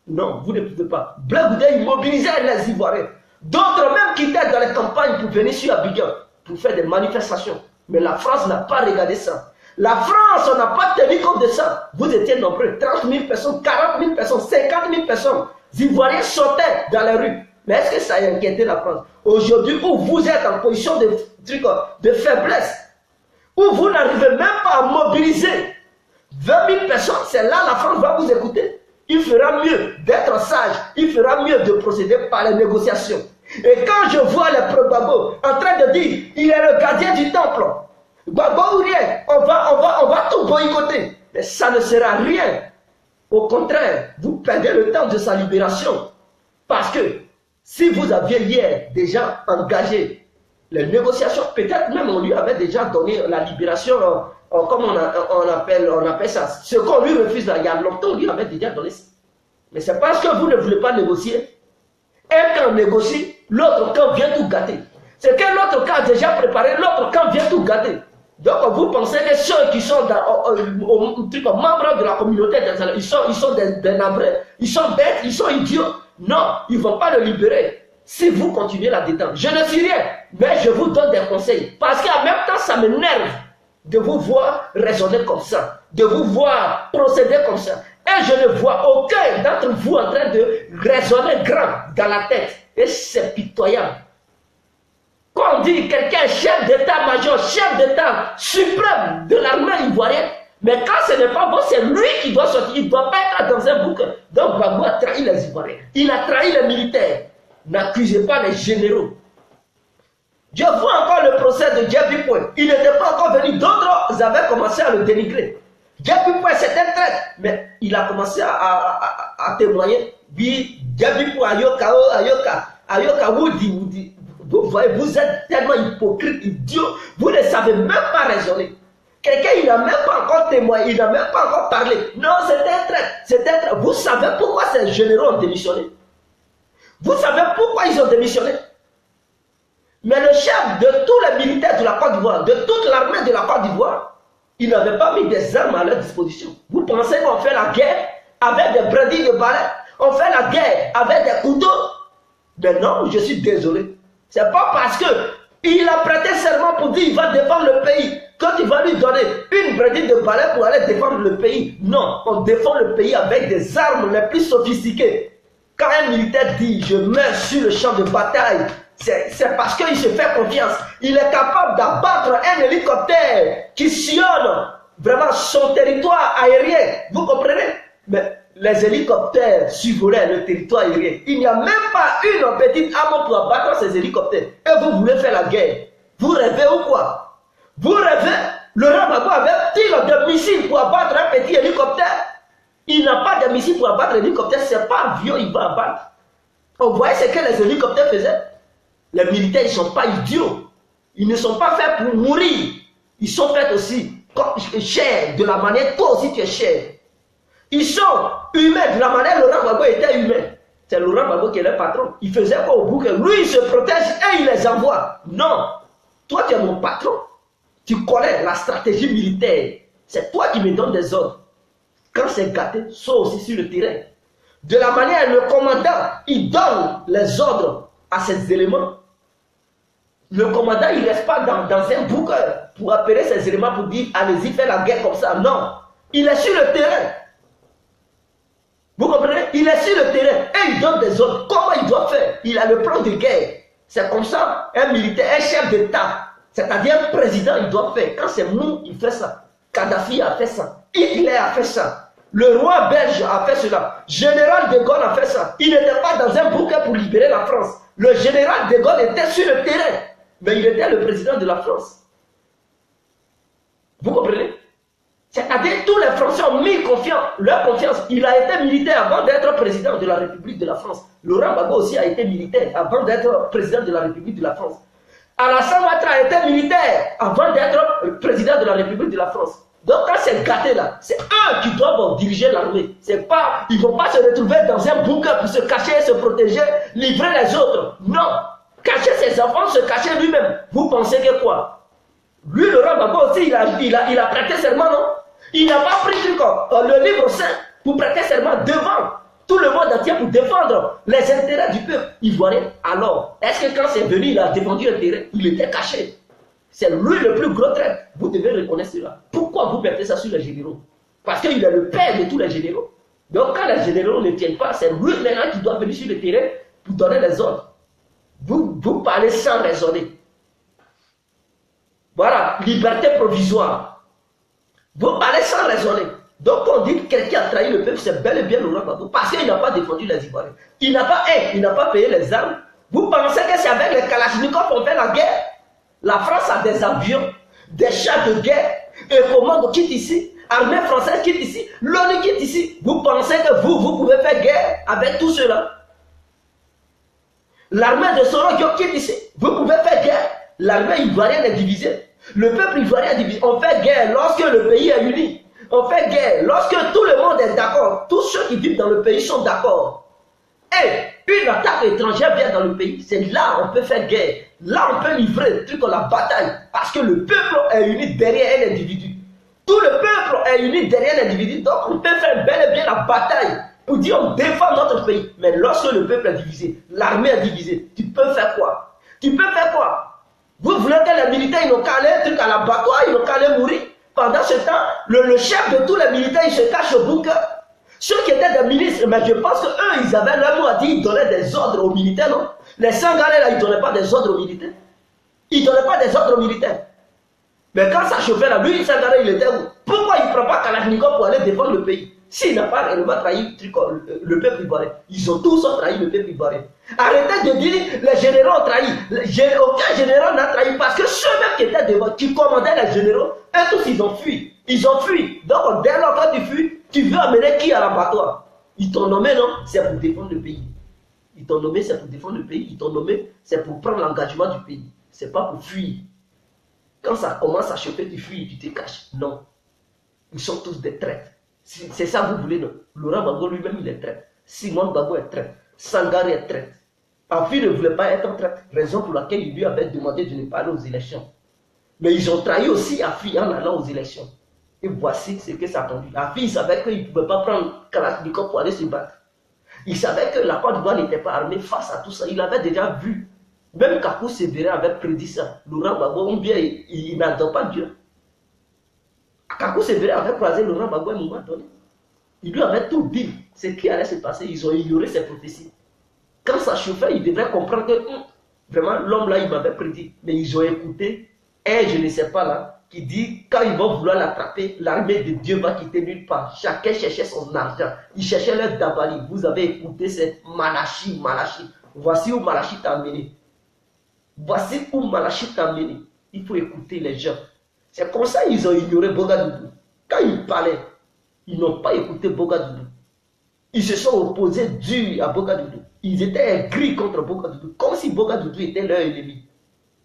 Speaker 1: Non, vous ne pouvez pas. Blé Goudé, il mobilisait les Ivoiriens. D'autres même quittaient dans les campagnes pour venir sur Abidjan, pour faire des manifestations. Mais la France n'a pas regardé ça. La France n'a pas tenu compte de ça. Vous étiez nombreux, 30 000 personnes, 40 000 personnes, 50 000 personnes. Les Ivoiriens sautaient dans les rues. Mais est-ce que ça a inquiété la France? Aujourd'hui, où vous êtes en position de faiblesse, où vous n'arrivez même pas à mobiliser 20 000 personnes, c'est là la France va vous écouter. Il fera mieux d'être sage, il fera mieux de procéder par les négociations. Et quand je vois les pro-Gbagbo en train de dire, il est le gardien du temple, Gbagbo ou rien, on va tout boycotter. Mais ça ne sera rien. Au contraire, vous perdez le temps de sa libération. Parce que si vous aviez hier déjà engagé les négociations, peut-être même on lui avait déjà donné la libération, comme on appelle ça. Ce qu'on lui refuse là, il y a longtemps, on lui avait déjà donné ça. Mais c'est parce que vous ne voulez pas négocier. Un camp négocie, l'autre camp vient tout gâter. C'est que l'autre camp a déjà préparé, l'autre camp vient tout gâter. Donc vous pensez que ceux qui sont membres de la communauté, ils sont des navrés, ils sont bêtes, ils sont idiots. Non, ils ne vont pas le libérer si vous continuez la détente. Je ne suis rien, mais je vous donne des conseils. Parce qu'en même temps, ça m'énerve de vous voir raisonner comme ça, de vous voir procéder comme ça. Et je ne vois aucun d'entre vous en train de raisonner grand dans la tête. Et c'est pitoyable. Quand on dit quelqu'un chef d'état-major, chef d'état suprême de l'armée ivoirienne, mais quand ce n'est pas bon, c'est lui qui doit sortir. Il ne doit pas être dans un bouc. Donc Gbagbo a trahi les Ivoiriens. Il a trahi les militaires. N'accusez pas les généraux. Je vois encore le procès de Djebi Point. Il n'était pas encore venu. D'autres avaient commencé à le dénigrer. Djebi Point, c'est un traître. Mais il a commencé à témoigner. Oui, Djebi Point, Ayoka, Woody. Vous voyez, vous êtes tellement hypocrite, idiot. Vous ne savez même pas raisonner. Quelqu'un, il n'a même pas encore témoigné, il n'a même pas encore parlé. Non, c'est un traître, c'est un traître. Vous savez pourquoi ces généraux ont démissionné? Vous savez pourquoi ils ont démissionné? Mais le chef de tous les militaires de la Côte d'Ivoire, de toute l'armée de la Côte d'Ivoire, il n'avait pas mis des armes à leur disposition. Vous pensez qu'on fait la guerre avec des brindilles de balai? On fait la guerre avec des couteaux? Mais non, je suis désolé. C'est pas parce qu'il a prêté serment pour dire qu'il va défendre le pays, quand il va lui donner une brindille de balai pour aller défendre le pays. Non, on défend le pays avec des armes les plus sophistiquées. Quand un militaire dit « je meurs sur le champ de bataille », c'est parce qu'il se fait confiance. Il est capable d'abattre un hélicoptère qui sillonne vraiment son territoire aérien. Vous comprenez? Mais les hélicoptères survolaient le territoire aérien. Il n'y a même pas une petite arme pour abattre ces hélicoptères. Et vous voulez faire la guerre. Vous rêvez ou quoi? Vous rêvez? Laurent Gbagbo avait-il des missiles pour abattre un petit hélicoptère? Il n'a pas de missiles pour abattre l'hélicoptère. C'est pas vieux, il va abattre. On voyait ce que les hélicoptères faisaient. Les militaires, ils ne sont pas idiots. Ils ne sont pas faits pour mourir. Ils sont faits aussi chers, de la manière toi aussi tu es cher. Ils sont humains, de la manière Laurent Gbagbo était humain. C'est Laurent Gbagbo qui est le patron. Il faisait quoi au bout que lui, il se protège et il les envoie. Non. Toi, tu es mon patron. Tu connais la stratégie militaire. C'est toi qui me donnes des ordres. Quand c'est gâté, saut aussi sur le terrain. De la manière, le commandant, il donne les ordres à ces éléments. Le commandant, il ne reste pas dans un bouc pour appeler ces éléments pour dire allez-y, faites la guerre comme ça. Non. Il est sur le terrain. Vous comprenez? Il est sur le terrain et il donne des ordres. Comment il doit faire? Il a le plan de guerre. C'est comme ça, un militaire, un chef d'État, c'est-à-dire un président, il doit faire. Quand c'est mou, il fait ça. Kadhafi a fait ça. Hitler a fait ça. Le roi belge a fait cela. Général de Gaulle a fait ça. Il n'était pas dans un bouquet pour libérer la France. Le général de Gaulle était sur le terrain. Mais il était le président de la France. Vous comprenez? C'est-à-dire tous les Français ont mis leur confiance. Il a été militaire avant d'être président de la République de la France. Laurent Gbagbo aussi a été militaire avant d'être président de la République de la France. Alassane Ouattara a été militaire avant d'être président de la République de la France. Donc quand c'est gâté là, c'est eux qui doivent diriger l'armée. C'est pas, ils ne vont pas se retrouver dans un bunker pour se cacher, se protéger, livrer les autres. Non, cacher ses enfants, se cacher lui-même. Vous pensez que quoi? Lui, Laurent Gbagbo aussi, il a prêté serment, non? Il n'a pas pris le livre saint pour prêter serment devant tout le monde entier pour défendre les intérêts du peuple ivoirien. Alors, est-ce que quand c'est venu, il a défendu un terrain? Il était caché. C'est lui le plus gros traître. Vous devez reconnaître cela. Pourquoi vous mettez ça sur les généraux? Parce qu'il est le père de tous les généraux. Donc quand les généraux ne tiennent pas, c'est lui maintenant qui doit venir sur le terrain pour donner les ordres. Vous parlez sans raisonner. Voilà, liberté provisoire. Vous parlez sans raisonner. Donc on dit que quelqu'un a trahi le peuple, c'est bel et bien Laurent Gbagbo. Parce qu'il n'a pas défendu les Ivoiriens. Il n'a pas payé les armes. Vous pensez que c'est avec les Kalachnikovs qu'on fait la guerre? La France a des avions, des chars de guerre, et commande quitte ici, armée française quitte ici, l'ONU quitte ici. Vous pensez que vous pouvez faire guerre avec tout cela? L'armée de Soro quitte ici, vous pouvez faire guerre. L'armée ivoirienne est divisée. Le peuple ivoirien est divisé. On fait guerre lorsque le pays est uni. On fait guerre lorsque tout le monde est d'accord. Tous ceux qui vivent dans le pays sont d'accord. Et une attaque étrangère vient dans le pays. C'est là on peut faire guerre. Là on peut livrer le truc, la bataille. Parce que le peuple est uni derrière un individu. Tout le peuple est uni derrière un individu. Donc on peut faire bel et bien la bataille. Pour dire on défend notre pays. Mais lorsque le peuple est divisé, l'armée est divisée, tu peux faire quoi? Tu peux faire quoi? Vous voulez que les militaires, ils n'ont qu'à aller un truc à l'abattoir, ils n'ont qu'à aller mourir. Pendant ce temps, le chef de tous les militaires, il se cache au bunker. Ceux qui étaient des ministres, mais je pense qu'eux, ils avaient leur mot à dire, ils donnaient des ordres aux militaires, non? Les Sangarés, là, ils ne donnaient pas des ordres aux militaires. Ils ne donnaient pas des ordres aux militaires. Mais quand ça chauffait là, lui, Sangaré, il était où? Pourquoi il ne prend pas Kalachnikov pour aller défendre le pays? S'il n'a pas réellement trahi le peuple ivoirien, ils ont tous trahi le peuple ivoirien. Arrêtez de dire les généraux ont trahi. Aucun général n'a trahi parce que ceux-mêmes qui étaient devant, qui commandaient les généraux, eux tous ils ont fui. Ils ont fui. Donc dès lors quand tu fuis, tu veux amener qui à l'abattoir? Ils t'ont nommé, non? C'est pour défendre le pays. Ils t'ont nommé, c'est pour défendre le pays. Ils t'ont nommé, c'est pour prendre l'engagement du pays. C'est pas pour fuir. Quand ça commence à chauffer, tu fuis, tu te caches. Non. Ils sont tous des traîtres. C'est ça que vous voulez, non? Laurent Gbagbo lui-même, il est traître. Simone Gbagbo est traître. Sangaré est traître. Afi ne voulait pas être traître, raison pour laquelle il lui avait demandé de ne pas aller aux élections. Mais ils ont trahi aussi Afi en allant aux élections. Et voici ce que ça a conduit. Afi, il savait qu'il ne pouvait pas prendre Kalachnikov pour aller se battre. Il savait que la Côte d'Ivoire n'était pas armée face à tout ça. Il avait déjà vu. Même Kakou Sévéré avait prédit ça. Laurent Gbagbo, ou bien il n'adore pas Dieu. Kakou Sévéré avait croisé Laurent Gbagbo à un moment donné. Il lui avait tout dit ce qui allait se passer. Ils ont ignoré ses prophéties. Quand ça chauffait, ils devraient comprendre que vraiment l'homme là, il m'avait prédit. Mais ils ont écouté un je ne sais pas là, qui dit quand ils vont vouloir l'attraper, l'armée de Dieu va quitter nulle part. Chacun cherchait son argent. Il cherchait leur dabali. Vous avez écouté cette Malachi. Voici où Malachi t'a amené. Voici où Malachi t'a amené. Il faut écouter les gens. C'est comme ça qu'ils ont ignoré Bogadoudou. Quand ils parlaient, ils n'ont pas écouté Bogadoudou. Ils se sont opposés dur à Bogadoudou. Ils étaient gris contre Bogadoudou, comme si Bogadoudou était leur ennemi.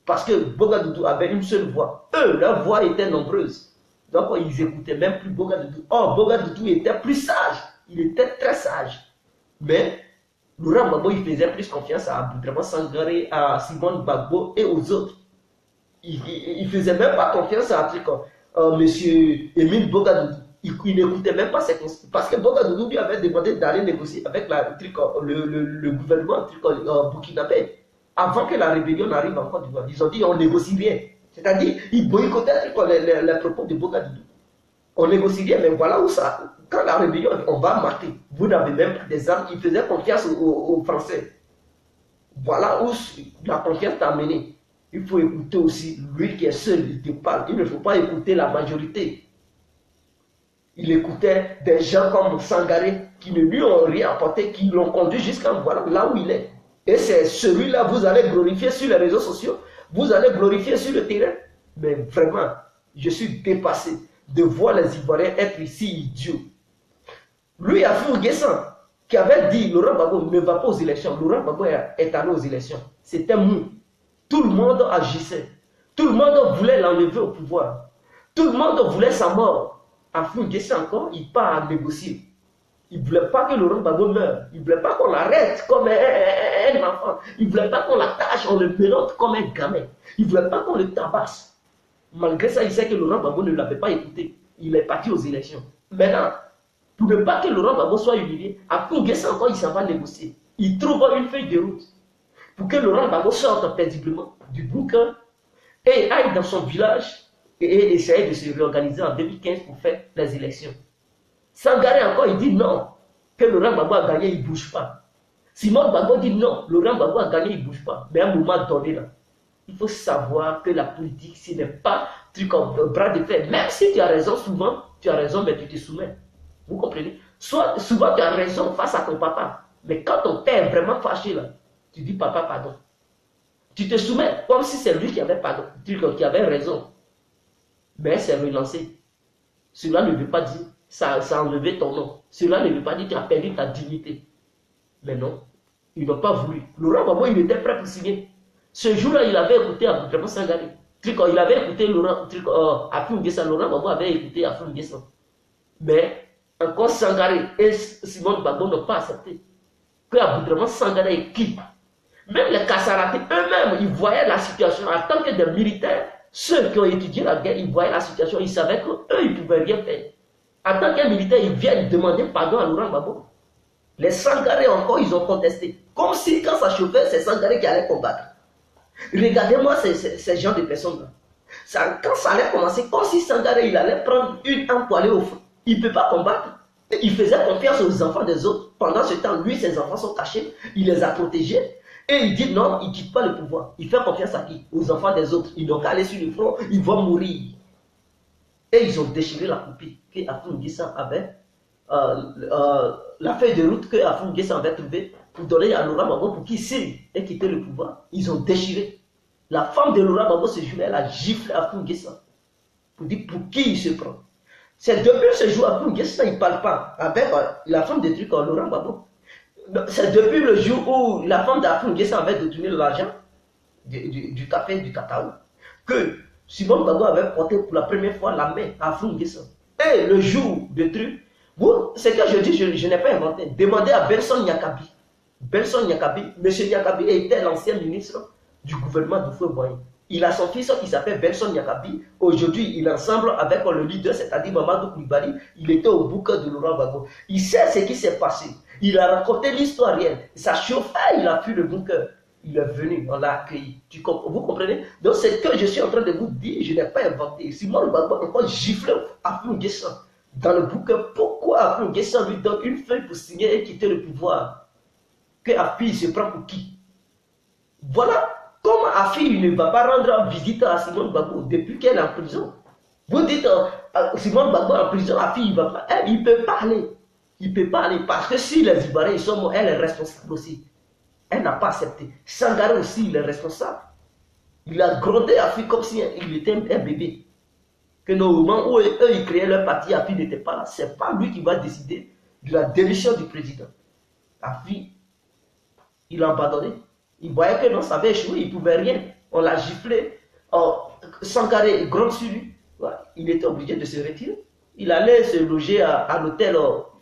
Speaker 1: Parce que Bogadoudou avait une seule voix. Eux, leur voix était nombreuse. Donc ils n'écoutaient même plus Bogadoudou. Or, Bogadoudou était plus sage. Il était très sage. Mais Laurent Gbagbo, il faisait plus confiance à Aboudraman Sangaré, à Simone Gbagbo et aux autres. Il ne faisait même pas confiance à monsieur Émile Bogadoudou. Il n'écoutait même pas ses conseils. Parce que Bogadoudou lui avait demandé d'aller négocier avec le gouvernement burkinabé avant que la rébellion n'arrive en Côte d'Ivoire. Ils ont dit on négocie rien. C'est-à-dire, ils boycottaient les propos de Bogadoudou. On négocie rien, mais voilà où ça. Quand la rébellion, on va mater. Vous n'avez même pas des armes. Ils faisaient confiance aux Français. Voilà où la confiance t'a amené. Il faut écouter aussi lui qui est seul, il te parle. Il ne faut pas écouter la majorité. Il écoutait des gens comme Sangaré qui ne lui ont rien apporté, qui l'ont conduit jusqu'à voilà, là où il est. Et c'est celui-là, vous allez glorifier sur les réseaux sociaux, vous allez glorifier sur le terrain. Mais vraiment, je suis dépassé de voir les Ivoiriens être ici idiots. Lui, Afou Guessan, qui avait dit Laurent Gbagbo ne va pas aux élections. Laurent Gbagbo est allé aux élections. C'était mou. Tout le monde agissait. Tout le monde voulait l'enlever au pouvoir. Tout le monde voulait sa mort. Afou Guessan encore, il part à négocier. Il ne voulait pas que Laurent Gbagbo meure. Il ne voulait pas qu'on l'arrête comme un enfant. Il ne voulait pas qu'on l'attache, on le mélange comme un gamin. Il ne voulait pas qu'on le tabasse. Malgré ça, il sait que Laurent Gbagbo ne l'avait pas écouté. Il est parti aux élections. Maintenant, pour ne pas que Laurent Gbagbo soit humilié, Afou Guessan encore, il s'en va négocier. Il trouve une feuille de route pour que Laurent Gbagbo sorte paisiblement du bunker et aille dans son village et essayer de se réorganiser en 2015 pour faire les élections. Sangaré encore, il dit non, que Laurent Gbagbo a gagné, il ne bouge pas. Simone Gbagbo dit non, Laurent Gbagbo a gagné, il ne bouge pas. Mais à un moment donné, là, il faut savoir que la politique, ce n'est pas truc en bras de fer. Même si tu as raison, souvent, tu as raison, mais tu te soumets. Vous comprenez? Souvent, tu as raison face à ton papa. Mais quand ton père est vraiment fâché, là,
Speaker 2: Tu dis papa, pardon. Tu te soumets comme si c'est lui qui avait pardon, qui avait raison. Mais c'est relancé. Cela ne veut pas dire, ça a enlevé ton nom. Cela ne veut pas dire que tu as perdu ta dignité. Mais non, ils n'ont pas voulu. Laurent Gbagbo, il était prêt pour signer. Ce jour-là, il avait écouté Aboudraman Sangaré. Il avait écouté Afou N'Guessan. Laurent Gbagbo avait écouté Afou N'Guessan. Mais encore Sangaré et Simone Gbagbo n'ont pas accepté que Aboudraman Sangaré est qui. Même les Kassaraté eux-mêmes, ils voyaient la situation en tant que des militaires. Ceux qui ont étudié la guerre, ils voyaient la situation, ils savaient qu'eux, ils ne pouvaient rien faire. En tant qu'un militaire, ils viennent demander pardon à Laurent Gbagbo. Les Sangaré encore, ils ont contesté. Comme si quand ça chauffait, c'est Sangaré qui allait combattre. Regardez-moi ces gens de personnes-là. Quand ça allait commencer, comme si Sangaré, il allait prendre une arme pour aller au feu. Il ne peut pas combattre. Il faisait confiance aux enfants des autres. Pendant ce temps, lui, ses enfants sont cachés. Il les a protégés. Et il dit non, il ne quitte pas le pouvoir. Il fait confiance à qui? Aux enfants des autres. Ils n'ont qu'à aller sur le front, ils vont mourir. Et ils ont déchiré la copie que Afou N'Guessan avait, la feuille de route que Afou N'Guessan avait trouvée pour donner à Laurent Gbagbo pour qu'il signe et quitter le pouvoir. Ils ont déchiré. La femme de Laurent Gbagbo ce jour-là, elle a giflé Afou N'Guessan pour dire pour qui il se prend. C'est depuis ce jour Afou N'Guessan, il ne parle pas avec la femme de Laurent Gbagbo. C'est depuis le jour où la femme d'Afou N'Guessan avait détourné l'argent du café du cacao que Simone Gbagbo avait porté pour la première fois la main à Afou N'Guessan. Et le jour de truc, ce que je dis, je n'ai pas inventé. Demandez à Benson Nyakabi. Benson Nyakabi, M. Nyakabi était l'ancien ministre du gouvernement de Houphouët-Boigny. Il a son fils qui s'appelle Benson Nyakabi. Aujourd'hui, il est ensemble avec le leader, c'est-à-dire Mamadou Koulibaly. Il était au bouc de Laurent Gbagbo. Il sait ce qui s'est passé. Il a raconté l'histoire réelle. Ça chauffait, il a fui le bunker. Il est venu, on l'a accueilli. Vous comprenez? Donc c'est ce que je suis en train de vous dire, je n'ai pas inventé. Simone Gbagbo a encore giflé Afou N'Guessan dans le bunker. Pourquoi Afou N'Guessan lui donne une feuille pour signer et quitter le pouvoir? Que Afi se prend pour qui? Voilà comment Afi ne va pas rendre visite à Simone Gbagbo depuis qu'elle est en prison. Vous dites Simone Gbagbo en prison, Afi il va pas. Il ne peut pas aller. Il ne peut pas aller parce que si les Ivoiriens sont morts, elle est responsable aussi. Elle n'a pas accepté. Sangaré aussi, il est responsable. Il a grondé Afi comme si il était un bébé. Que au moment où eux, ils créaient leur parti, Afi n'était pas là. Ce n'est pas lui qui va décider de la démission du président. Afi, il a abandonné. Il voyait que non, ça avait échoué, il ne pouvait rien. On l'a giflé. Sangaré gronde sur lui. Il était obligé de se retirer. Il allait se loger à l'hôtel,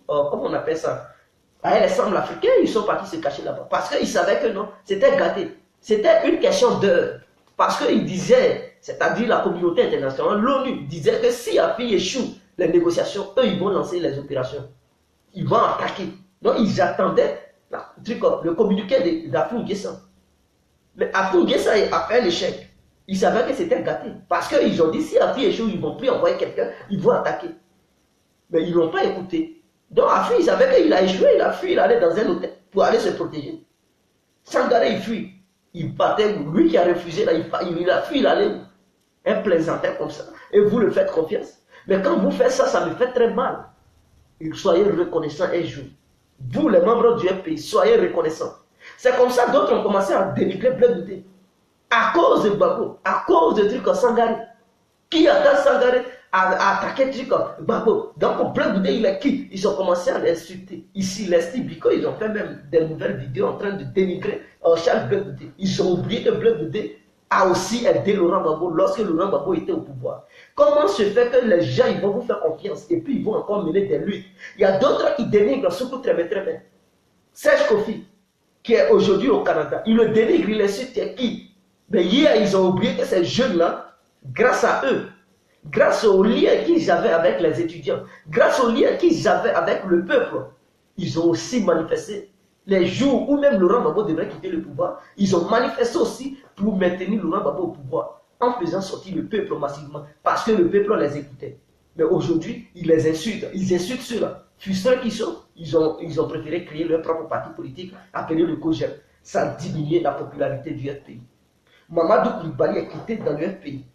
Speaker 2: comment on appelle ça? À l'Assemblée africaine, ils sont partis se cacher là-bas. Parce qu'ils savaient que non, c'était gâté. C'était une question d'heure. Parce qu'ils disaient, c'est-à-dire la communauté internationale, l'ONU disait que si Afi échoue les négociations, eux, ils vont lancer les opérations. Ils vont attaquer. Donc, ils attendaient le communiqué d'Afou N'Guessan. Mais Afou N'Guessan a fait l'échec. Ils savaient que c'était gâté. Parce qu'ils ont dit, si Afi échoue, ils ne vont plus envoyer quelqu'un, ils vont attaquer. Mais ils ne l'ont pas écouté. Donc Afi, il savait qu'il a échoué, il a fui, il allait dans un hôtel pour aller se protéger. Sangaré, il fuit. Il partait, lui qui a refusé, là, il a fui, il allait où? Un plaisantin comme ça. Et vous le faites confiance. Mais quand vous faites ça, ça me fait très mal. Soyez reconnaissants un jour. Vous, les membres du FPI, soyez reconnaissants. C'est comme ça d'autres ont commencé à dénigrer Blé Goudé. À cause de Gbagbo, à cause de trucs comme Sangaré. Qui attaque Sangaré à attaquer trucs comme Gbagbo. Donc Blé Goudé, il est qui? Ils ont commencé à l'insulter. Ici, les Stibico, ils ont fait même des nouvelles vidéos en train de dénigrer Charles Blé Goudé. Ils ont oublié que Blé Goudé a aussi aidé Laurent Gbagbo lorsque Laurent Gbagbo était au pouvoir. Comment se fait que les gens ils vont vous faire confiance et puis ils vont encore mener des luttes? Il y a d'autres qui dénigrent Soukou très bien. Serge Kofi, qui est aujourd'hui au Canada, il le dénigre, il insulte qui? Mais hier, ils ont oublié que ces jeunes-là, grâce à eux, grâce aux liens qu'ils avaient avec les étudiants, grâce aux liens qu'ils avaient avec le peuple, ils ont aussi manifesté. Les jours où même Laurent Gbagbo devrait quitter le pouvoir, ils ont manifesté aussi pour maintenir Laurent Gbagbo au pouvoir, en faisant sortir le peuple massivement, parce que le peuple les écoutait. Mais aujourd'hui, ils les insultent. Ils insultent ceux-là. Frustrés qu'ils sont, ils ont préféré créer leur propre parti politique, appelé le COJEP. Ça a diminué la popularité du FPI. Mamadou Koulibaly est quitté dans le FPI.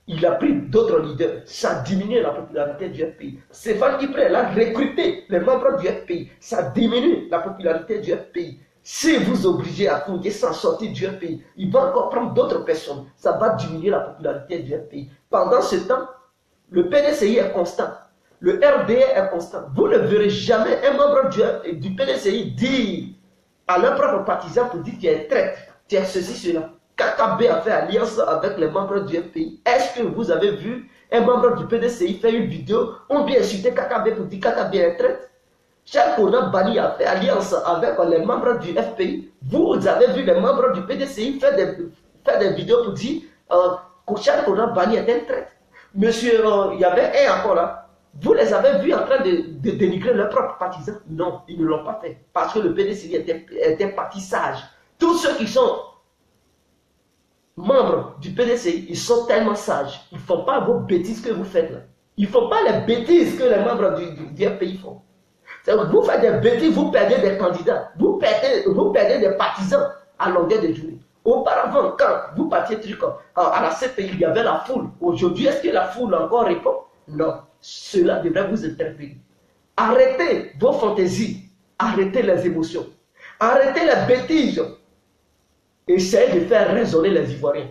Speaker 2: Il a pris d'autres leaders. Ça a diminué la popularité du FPI. Stéphane Guipré a recruté les membres du FPI. Ça a diminué la popularité du FPI. Si vous obligez à fouiller sans sortir du FPI, il va encore prendre d'autres personnes. Ça va diminuer la popularité du FPI. Pendant ce temps, le PDCI est constant. Le RDA est constant. Vous ne verrez jamais un membre du PDCI dire à leur propre partisan pour dire qu'il est traître, tu es ceci, cela. KKB a fait alliance avec les membres du FPI. Est-ce que vous avez vu un membre du PDCI faire une vidéo ou bien insulter KKB pour dire KKB est traître? Cheikh Konan Bali a fait alliance avec les membres du FPI. Vous avez vu les membres du PDCI faire des vidéos pour dire que Cheikh Konan Bali est un traître. Monsieur, il y avait un encore là. Vous les avez vus en train de dénigrer leurs propres partisans? Non, ils ne l'ont pas fait. Parce que le PDCI est un parti sage. Tous ceux qui sont membres du PDCI, ils sont tellement sages. Ils ne font pas vos bêtises que vous faites là. Ils ne font pas les bêtises que les membres du FPI font. Vous faites des bêtises, vous perdez des candidats, vous perdez des partisans à longueur de journée. Auparavant, quand vous partiez à la CPI, il y avait la foule. Aujourd'hui, est-ce que la foule encore répond? Non. Cela devrait vous interpeller. Arrêtez vos fantaisies, arrêtez les émotions, arrêtez les bêtises. Essayez de faire raisonner les Ivoiriens.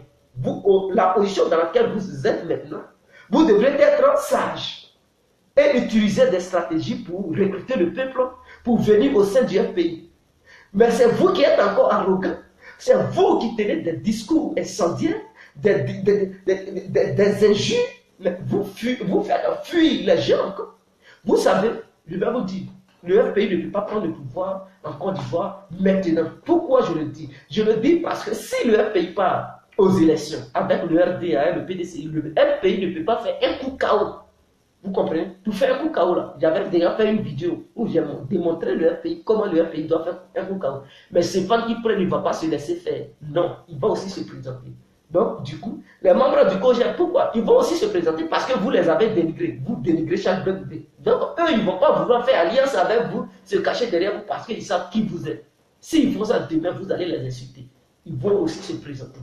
Speaker 2: La position dans laquelle vous êtes maintenant, vous devrez être sage et utiliser des stratégies pour recruter le peuple, pour venir au sein du FPI. Mais c'est vous qui êtes encore arrogant. C'est vous qui tenez des discours incendiaires, des injures. Vous faites fuir les gens. Vous savez, je vais vous dire, le FPI ne peut pas prendre le pouvoir en Côte d'Ivoire maintenant. Pourquoi je le dis? Je le dis parce que si le FPI part aux élections avec le RDA et le PDCI, le FPI ne peut pas faire un coup KO. Vous comprenez? Pour faire un coup KO là, j'avais déjà fait une vidéo où j'ai démontré le FPI, comment le FPI doit faire un coup KO. Mais Stéphane qui prend, il ne va pas se laisser faire. Non, il va aussi se présenter. Donc, du coup, les membres du COGER, pourquoi? Ils vont aussi se présenter parce que vous les avez dénigrés. Vous dénigrez chaque bloc. Donc, eux, ils ne vont pas vouloir faire alliance avec vous, se cacher derrière vous parce qu'ils savent qui vous êtes. S'ils font ça demain, vous allez les insulter. Ils vont aussi se présenter.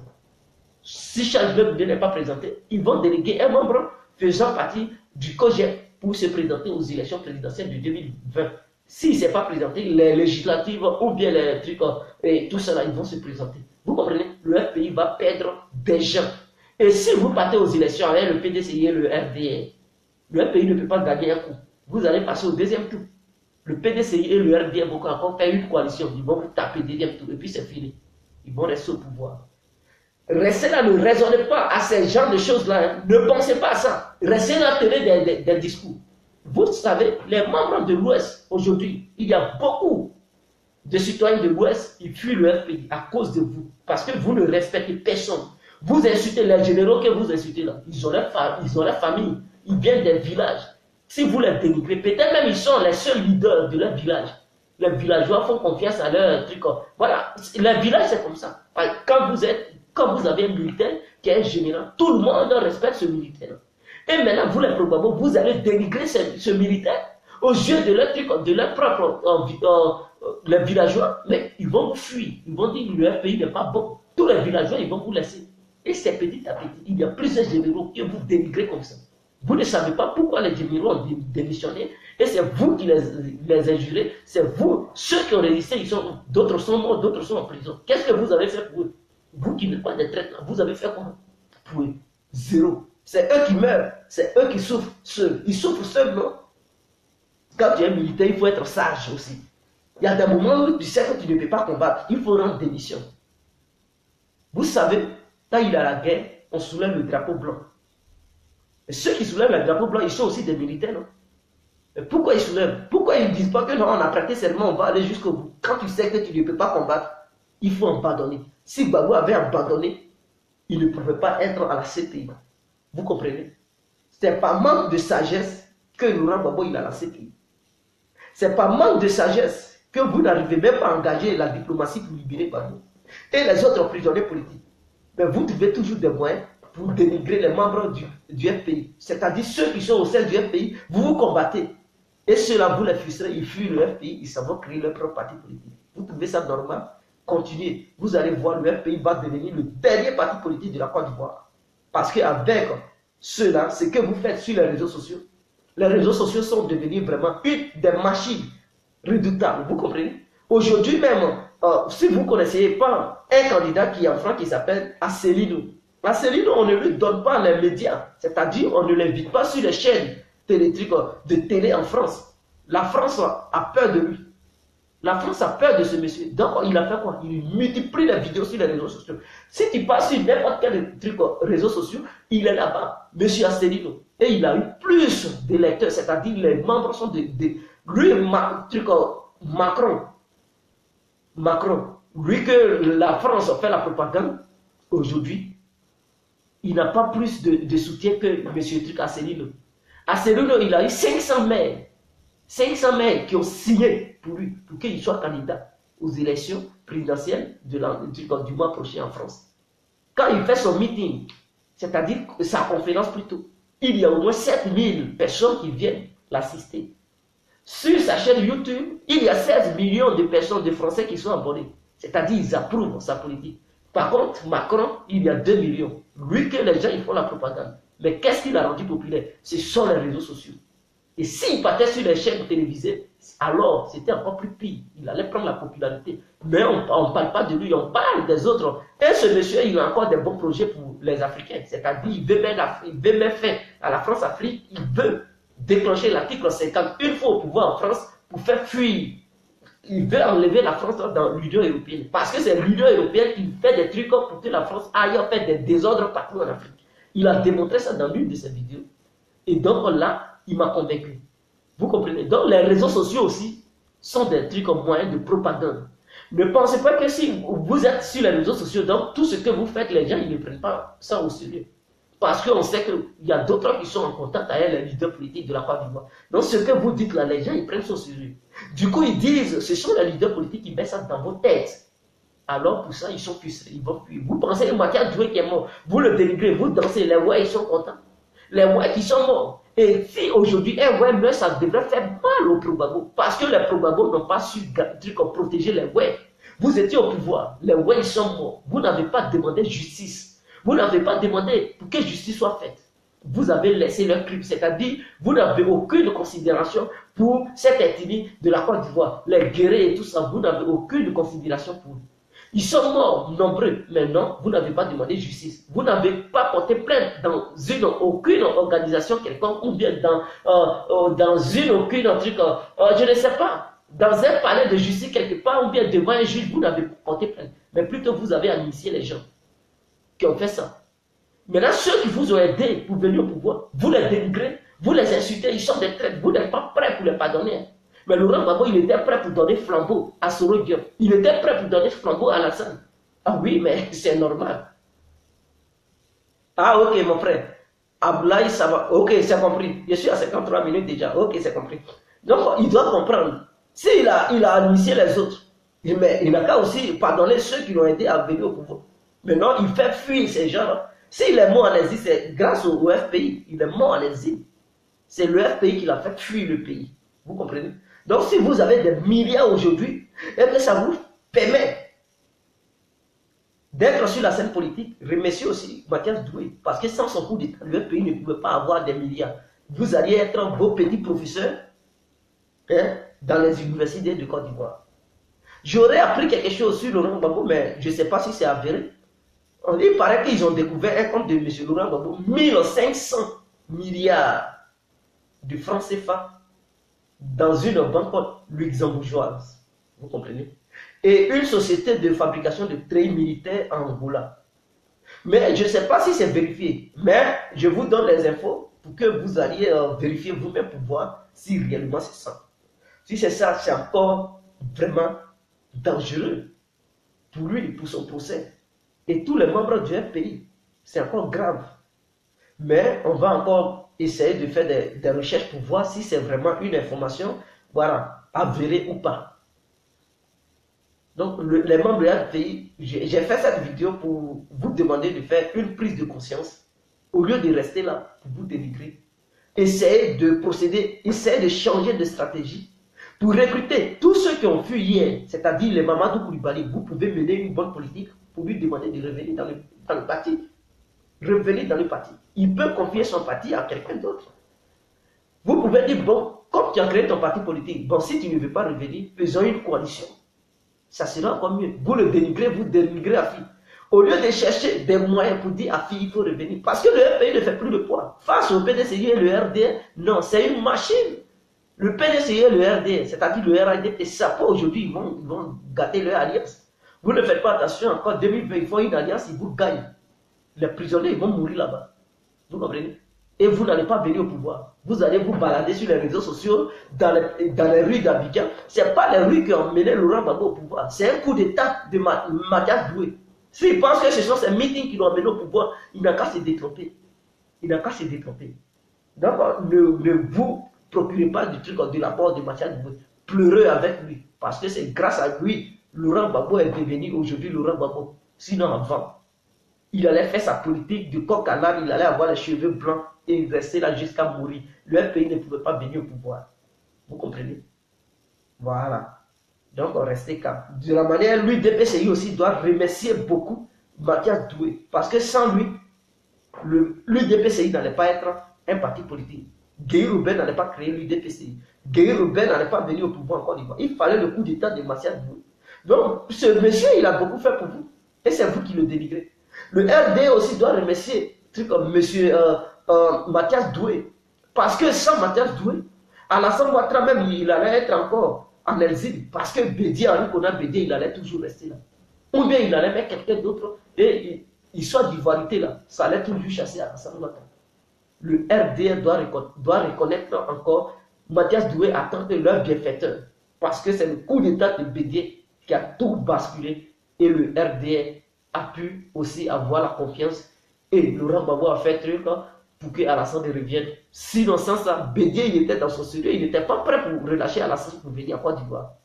Speaker 2: Si chaque bloc n'est pas présenté, ils vont déléguer un membre faisant partie du COGER pour se présenter aux élections présidentielles de 2020. S'il ne s'est pas présenté, les législatives ou bien les trucs et tout cela, ils vont se présenter. Vous comprenez? Le FPI va perdre des gens. Et si vous partez aux élections avec le PDCI et le RDA, le FPI ne peut pas gagner un coup. Vous allez passer au deuxième tour. Le PDCI et le RDA vont encore faire une coalition. Ils vont vous taper au deuxième tour et puis c'est fini. Ils vont rester au pouvoir. Restez là, ne raisonnez pas à ces genres de choses-là. Hein. Ne pensez pas à ça. Restez là, tenez des discours. Vous savez, les membres de l'Ouest, aujourd'hui, il y a beaucoup de citoyens de l'Ouest, ils fuient le FPI à cause de vous. Parce que vous ne respectez personne. Vous insultez les généraux que vous insultez là. Ils ont la famille. Ils viennent des villages. Si vous les dénigrez, peut-être même ils sont les seuls leaders de leur village. Les villageois font confiance à leur truc. Voilà, les villages c'est comme ça. Quand vous avez un militaire qui est un général, tout le monde respecte ce militaire. Et maintenant, vous les probablement, vous allez dénigrer ce militaire aux yeux de leur propre les villageois, mais ils vont fuir. Ils vont dire que le pays n'est pas bon. Tous les villageois, ils vont vous laisser. Et c'est petit à petit. Il y a plusieurs généraux que vous dénigrez comme ça. Vous ne savez pas pourquoi les généraux ont démissionné. Et c'est vous qui les injurez. C'est vous, ceux qui ont résisté, d'autres sont morts, d'autres sont en prison. Qu'est-ce que vous avez fait pour eux? Vous qui n'êtes pas des traîtres, vous avez fait comment? Pour eux, zéro. C'est eux qui meurent. C'est eux qui souffrent seuls. Ils souffrent seuls, non? Quand tu es militaire, il faut être sage aussi. Il y a des moments où tu sais que tu ne peux pas combattre. Il faut rendre démission. Vous savez, quand il y a la guerre, on soulève le drapeau blanc. Et ceux qui soulèvent le drapeau blanc, ils sont aussi des militaires, non? Et pourquoi ils soulèvent? Pourquoi ils ne disent pas que non, on a prêté serment, on va aller jusqu'au bout? Quand tu sais que tu ne peux pas combattre, il faut abandonner. Si Gbagbo avait abandonné, il ne pouvait pas être à la CPI. Vous comprenez? C'est par manque de sagesse que Laurent Gbagbo il a la CPI. C'est par manque de sagesse que vous n'arrivez même pas à engager la diplomatie pour libérer Gbagbo et les autres prisonniers politiques. Mais vous trouvez toujours des moyens pour dénigrer les membres du FPI. C'est-à-dire ceux qui sont au sein du FPI, vous vous combattez. Et ceux-là, vous les frustrez, ils fuient le FPI, ils s'en vont créer leur propre parti politique. Vous trouvez ça normal? Continuez. Vous allez voir, le FPI va devenir le dernier parti politique de la Côte d'Ivoire. Parce qu'avec ceux-là, ce que vous faites sur les réseaux sociaux sont devenus vraiment une des machines redoutables. Vous comprenez? Aujourd'hui même, si vous ne connaissez pas un candidat qui est en France qui s'appelle Asselineau. Asselineau, on ne lui donne pas les médias. C'est-à-dire, on ne l'invite pas sur les chaînes télétriques de télé en France. La France a peur de lui. La France a peur de ce monsieur. Donc, il a fait quoi? Il multiplie les vidéos sur les réseaux sociaux. Si tu passes sur n'importe quel réseaux sociaux, il est là-bas, monsieur Asselineau. Et il a eu plus de lecteurs, c'est-à-dire les membres sont lui, Macron, lui que la France fait la propagande, aujourd'hui, il n'a pas plus de soutien que M. Asselineau. Asselineau, il a eu 500 maires. 500 maires qui ont signé pour lui, pour qu'il soit candidat aux élections présidentielles du mois prochain en France. Quand il fait son meeting, c'est-à-dire sa conférence plutôt, il y a au moins 7000 personnes qui viennent l'assister. Sur sa chaîne YouTube, il y a 16 millions de personnes, de Français qui sont abonnés. C'est-à-dire qu'ils approuvent sa politique. Par contre, Macron, il y a 2 millions. Lui que les gens, ils font la propagande. Mais qu'est-ce qu'il a rendu populaire? Ce sont les réseaux sociaux. Et s'il partait sur les chaînes télévisées, alors c'était encore plus pire. Il allait prendre la popularité. Mais on ne parle pas de lui, on parle des autres. Et ce monsieur, il a encore des bons projets pour les Africains. C'est-à-dire, il veut mettre fin à la France-Afrique. Il veut déclencher l'article 50 une fois au pouvoir en France pour faire fuir. Il veut enlever la France dans l'Union européenne. Parce que c'est l'Union européenne qui fait des trucs pour que la France aille en fait des désordres partout en Afrique. Il a démontré ça dans l'une de ses vidéos. Et donc là, il m'a convaincu. Vous comprenez? Donc les réseaux sociaux aussi sont des trucs en moyen de propagande. Ne pensez pas que si vous êtes sur les réseaux sociaux, donc tout ce que vous faites, les gens ils ne prennent pas ça au sérieux. Parce qu'on sait qu'il y a d'autres qui sont en contact avec les leaders politiques de la Côte d'Ivoire. Donc ce que vous dites là, les gens ils prennent ça au sérieux. Du coup, ils disent, ce sont les leaders politiques qui mettent ça dans vos têtes. Alors pour ça, ils sont puissants, ils vont fuir. Vous pensez que Mathias Doué qui est mort, vous le dénigrez, vous dansez, les ouais ils sont contents. Les ouais qui sont morts. Et si aujourd'hui un ouais meurt, ça devrait faire mal aux Probabo. Parce que les Probabo n'ont pas su protéger les ouais. Vous étiez au pouvoir, les ouais ils sont morts. Vous n'avez pas demandé justice. Vous n'avez pas demandé pour que justice soit faite. Vous avez laissé leur crime, c'est-à-dire vous n'avez aucune considération pour cette ethnie de la Côte d'Ivoire. Les guerriers et tout ça, vous n'avez aucune considération pour eux. Ils sont morts, nombreux, mais non, vous n'avez pas demandé justice. Vous n'avez pas porté plainte dans aucune organisation quelconque ou bien dans aucune truc, je ne sais pas, dans un palais de justice quelque part ou bien devant un juge, vous n'avez pas porté plainte. Mais plutôt vous avez initié les gens qui ont fait ça. Maintenant, ceux qui vous ont aidé pour venir au pouvoir, vous les dénigrez, vous les insultez, ils sont des traîtres, vous n'êtes pas prêts pour les pardonner. Mais Laurent Gbagbo, il était prêt pour donner flambeau à Soro Diop. Il était prêt pour donner flambeau à Alassane. Ah oui, mais c'est normal. Ah ok, mon frère. Abdoulaye, ça va. Ok, c'est compris. Je suis à 53 minutes déjà. Ok, c'est compris. Donc, il doit comprendre. S'il a initié les autres, mais il n'a qu'à aussi pardonner ceux qui l'ont aidé à venir au pouvoir. Maintenant, il fait fuir ces gens-là. S'il est mort en exil, c'est grâce au FPI. Il est mort en exil. C'est le FPI qui l'a fait fuir le pays. Vous comprenez? Donc, si vous avez des milliards aujourd'hui, et que ça vous permet d'être sur la scène politique, remerciez aussi Mathias Doué. Parce que sans son coup d'État, le pays ne pouvait pas avoir des milliards. Vous alliez être un beau petit professeur dans les universités de Côte d'Ivoire. J'aurais appris quelque chose sur Laurent Gbagbo, mais je ne sais pas si c'est avéré. Il paraît qu'ils ont découvert un compte de M. Laurent Gbagbo, 1500 milliards de francs CFA dans une banque luxembourgeoise. Vous comprenez? Et une société de fabrication de trains militaires en Angola. Mais je ne sais pas si c'est vérifié. Mais je vous donne les infos pour que vous alliez vérifier vous-même pour voir si réellement c'est ça. Si c'est ça, c'est encore vraiment dangereux pour lui, pour son procès. Et tous les membres du FPI. C'est encore grave. Mais on va encore essayer de faire des recherches pour voir si c'est vraiment une information, voilà, avérée ou pas. Donc, les membres de FPI, j'ai fait cette vidéo pour vous demander de faire une prise de conscience au lieu de rester là pour vous dénigrer. Essayez de procéder, essayez de changer de stratégie pour recruter tous ceux qui ont fui hier, c'est-à-dire les Mamadou Koulibaly. Vous pouvez mener une bonne politique pour lui demander de revenir dans le parti. Revenir dans le parti. Il peut confier son parti à quelqu'un d'autre. Vous pouvez dire, bon, comme tu as créé ton parti politique, bon, si tu ne veux pas revenir, faisons une coalition. Ça sera encore mieux. Vous le dénigrez, vous dénigrez Afi. Au lieu de chercher des moyens pour dire Afi, il faut revenir. Parce que le RPI ne fait plus de poids. Face au PDCI et le RDR, non, c'est une machine. Le PDCI et le RDR, c'est-à-dire le RADP, ça pas aujourd'hui, ils vont gâter leur alliance. Vous ne faites pas attention, encore 2020, ils font une alliance, ils vous gagnent. Les prisonniers, ils vont mourir là-bas. Vous comprenez? Et vous n'allez pas venir au pouvoir. Vous allez vous balader sur les réseaux sociaux, dans les rues d'Abidjan. Ce n'est pas les rues qui ont mené Laurent Gbagbo au pouvoir. C'est un coup d'état de Mathias Doué. S'il pense que ce sont ces meetings qui l'ont mené au pouvoir, il n'a qu'à se détromper. Il n'a qu'à se détromper. Donc, ne vous procurez pas du truc de la part de Mathias Doué. Pleurez avec lui. Parce que c'est grâce à lui, Laurent Gbagbo est devenu aujourd'hui Laurent Gbagbo. Sinon, avant, il allait faire sa politique de coq à l'âne, il allait avoir les cheveux blancs et rester là jusqu'à mourir. Le pays ne pouvait pas venir au pouvoir. Vous comprenez? Voilà. Donc, on restait calme. De la manière, l'UDPCI aussi doit remercier beaucoup Mathias Doué. Parce que sans lui, l'UDPCI n'allait pas être un parti politique. Guy Rouben n'allait pas créer l'UDPCI. Guy Rouben n'allait pas venir au pouvoir en Côte d'Ivoire. Il fallait le coup d'état de Mathias Doué. Donc, ce monsieur, il a beaucoup fait pour vous. Et c'est vous qui le dénigrez. Le RD aussi doit remercier comme monsieur Mathias Doué. Parce que sans Mathias Doué, Alassane Ouattara même, il allait être encore en exil. Parce que Bédié, Henri Konan Bédié, il allait toujours rester là. Ou bien il allait mettre quelqu'un d'autre et histoire d'ivoirité là, ça allait toujours chasser Alassane Ouattara. Le RDR doit reconnaître encore Mathias Doué en tant que leur bienfaiteur. Parce que c'est le coup d'état de Bédié qui a tout basculé et le RDR a pu aussi avoir la confiance et Laurent Gbagbo a fait truc pour que Alassane revienne. Sinon, sans ça, Bédié il était dans son sérieux, il n'était pas prêt pour relâcher Alassane pour venir à Côte d'Ivoire.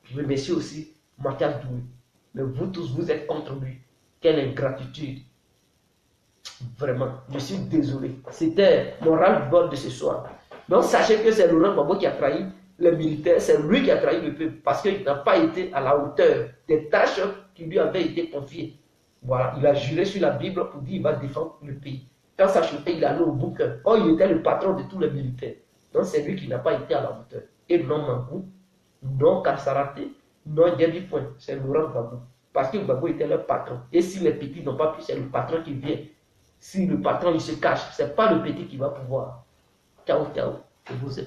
Speaker 2: Je remercie aussi Mathias Doué. Mais vous tous, vous êtes contre lui. Quelle ingratitude. Vraiment, je suis désolé. C'était mon ras-le-bol de ce soir. Donc, sachez que c'est Laurent Gbagbo qui a trahi les militaires, c'est lui qui a trahi le peuple parce qu'il n'a pas été à la hauteur des tâches qui lui avaient été confiées. Voilà, il a juré sur la Bible pour dire qu'il va défendre le pays. Quand ça chutait, il allait au bouquin. Oh, il était le patron de tous les militaires. Donc, c'est lui qui n'a pas été à la hauteur. Et non Mangou, non Kassaraté, non Djebi Point, c'est Laurent Gbagbo. Parce que Gbagbo était le patron. Et si les petits n'ont pas pu, c'est le patron qui vient. Si le patron il se cache, ce n'est pas le petit qui va pouvoir. Ciao, ciao. Je vous aime.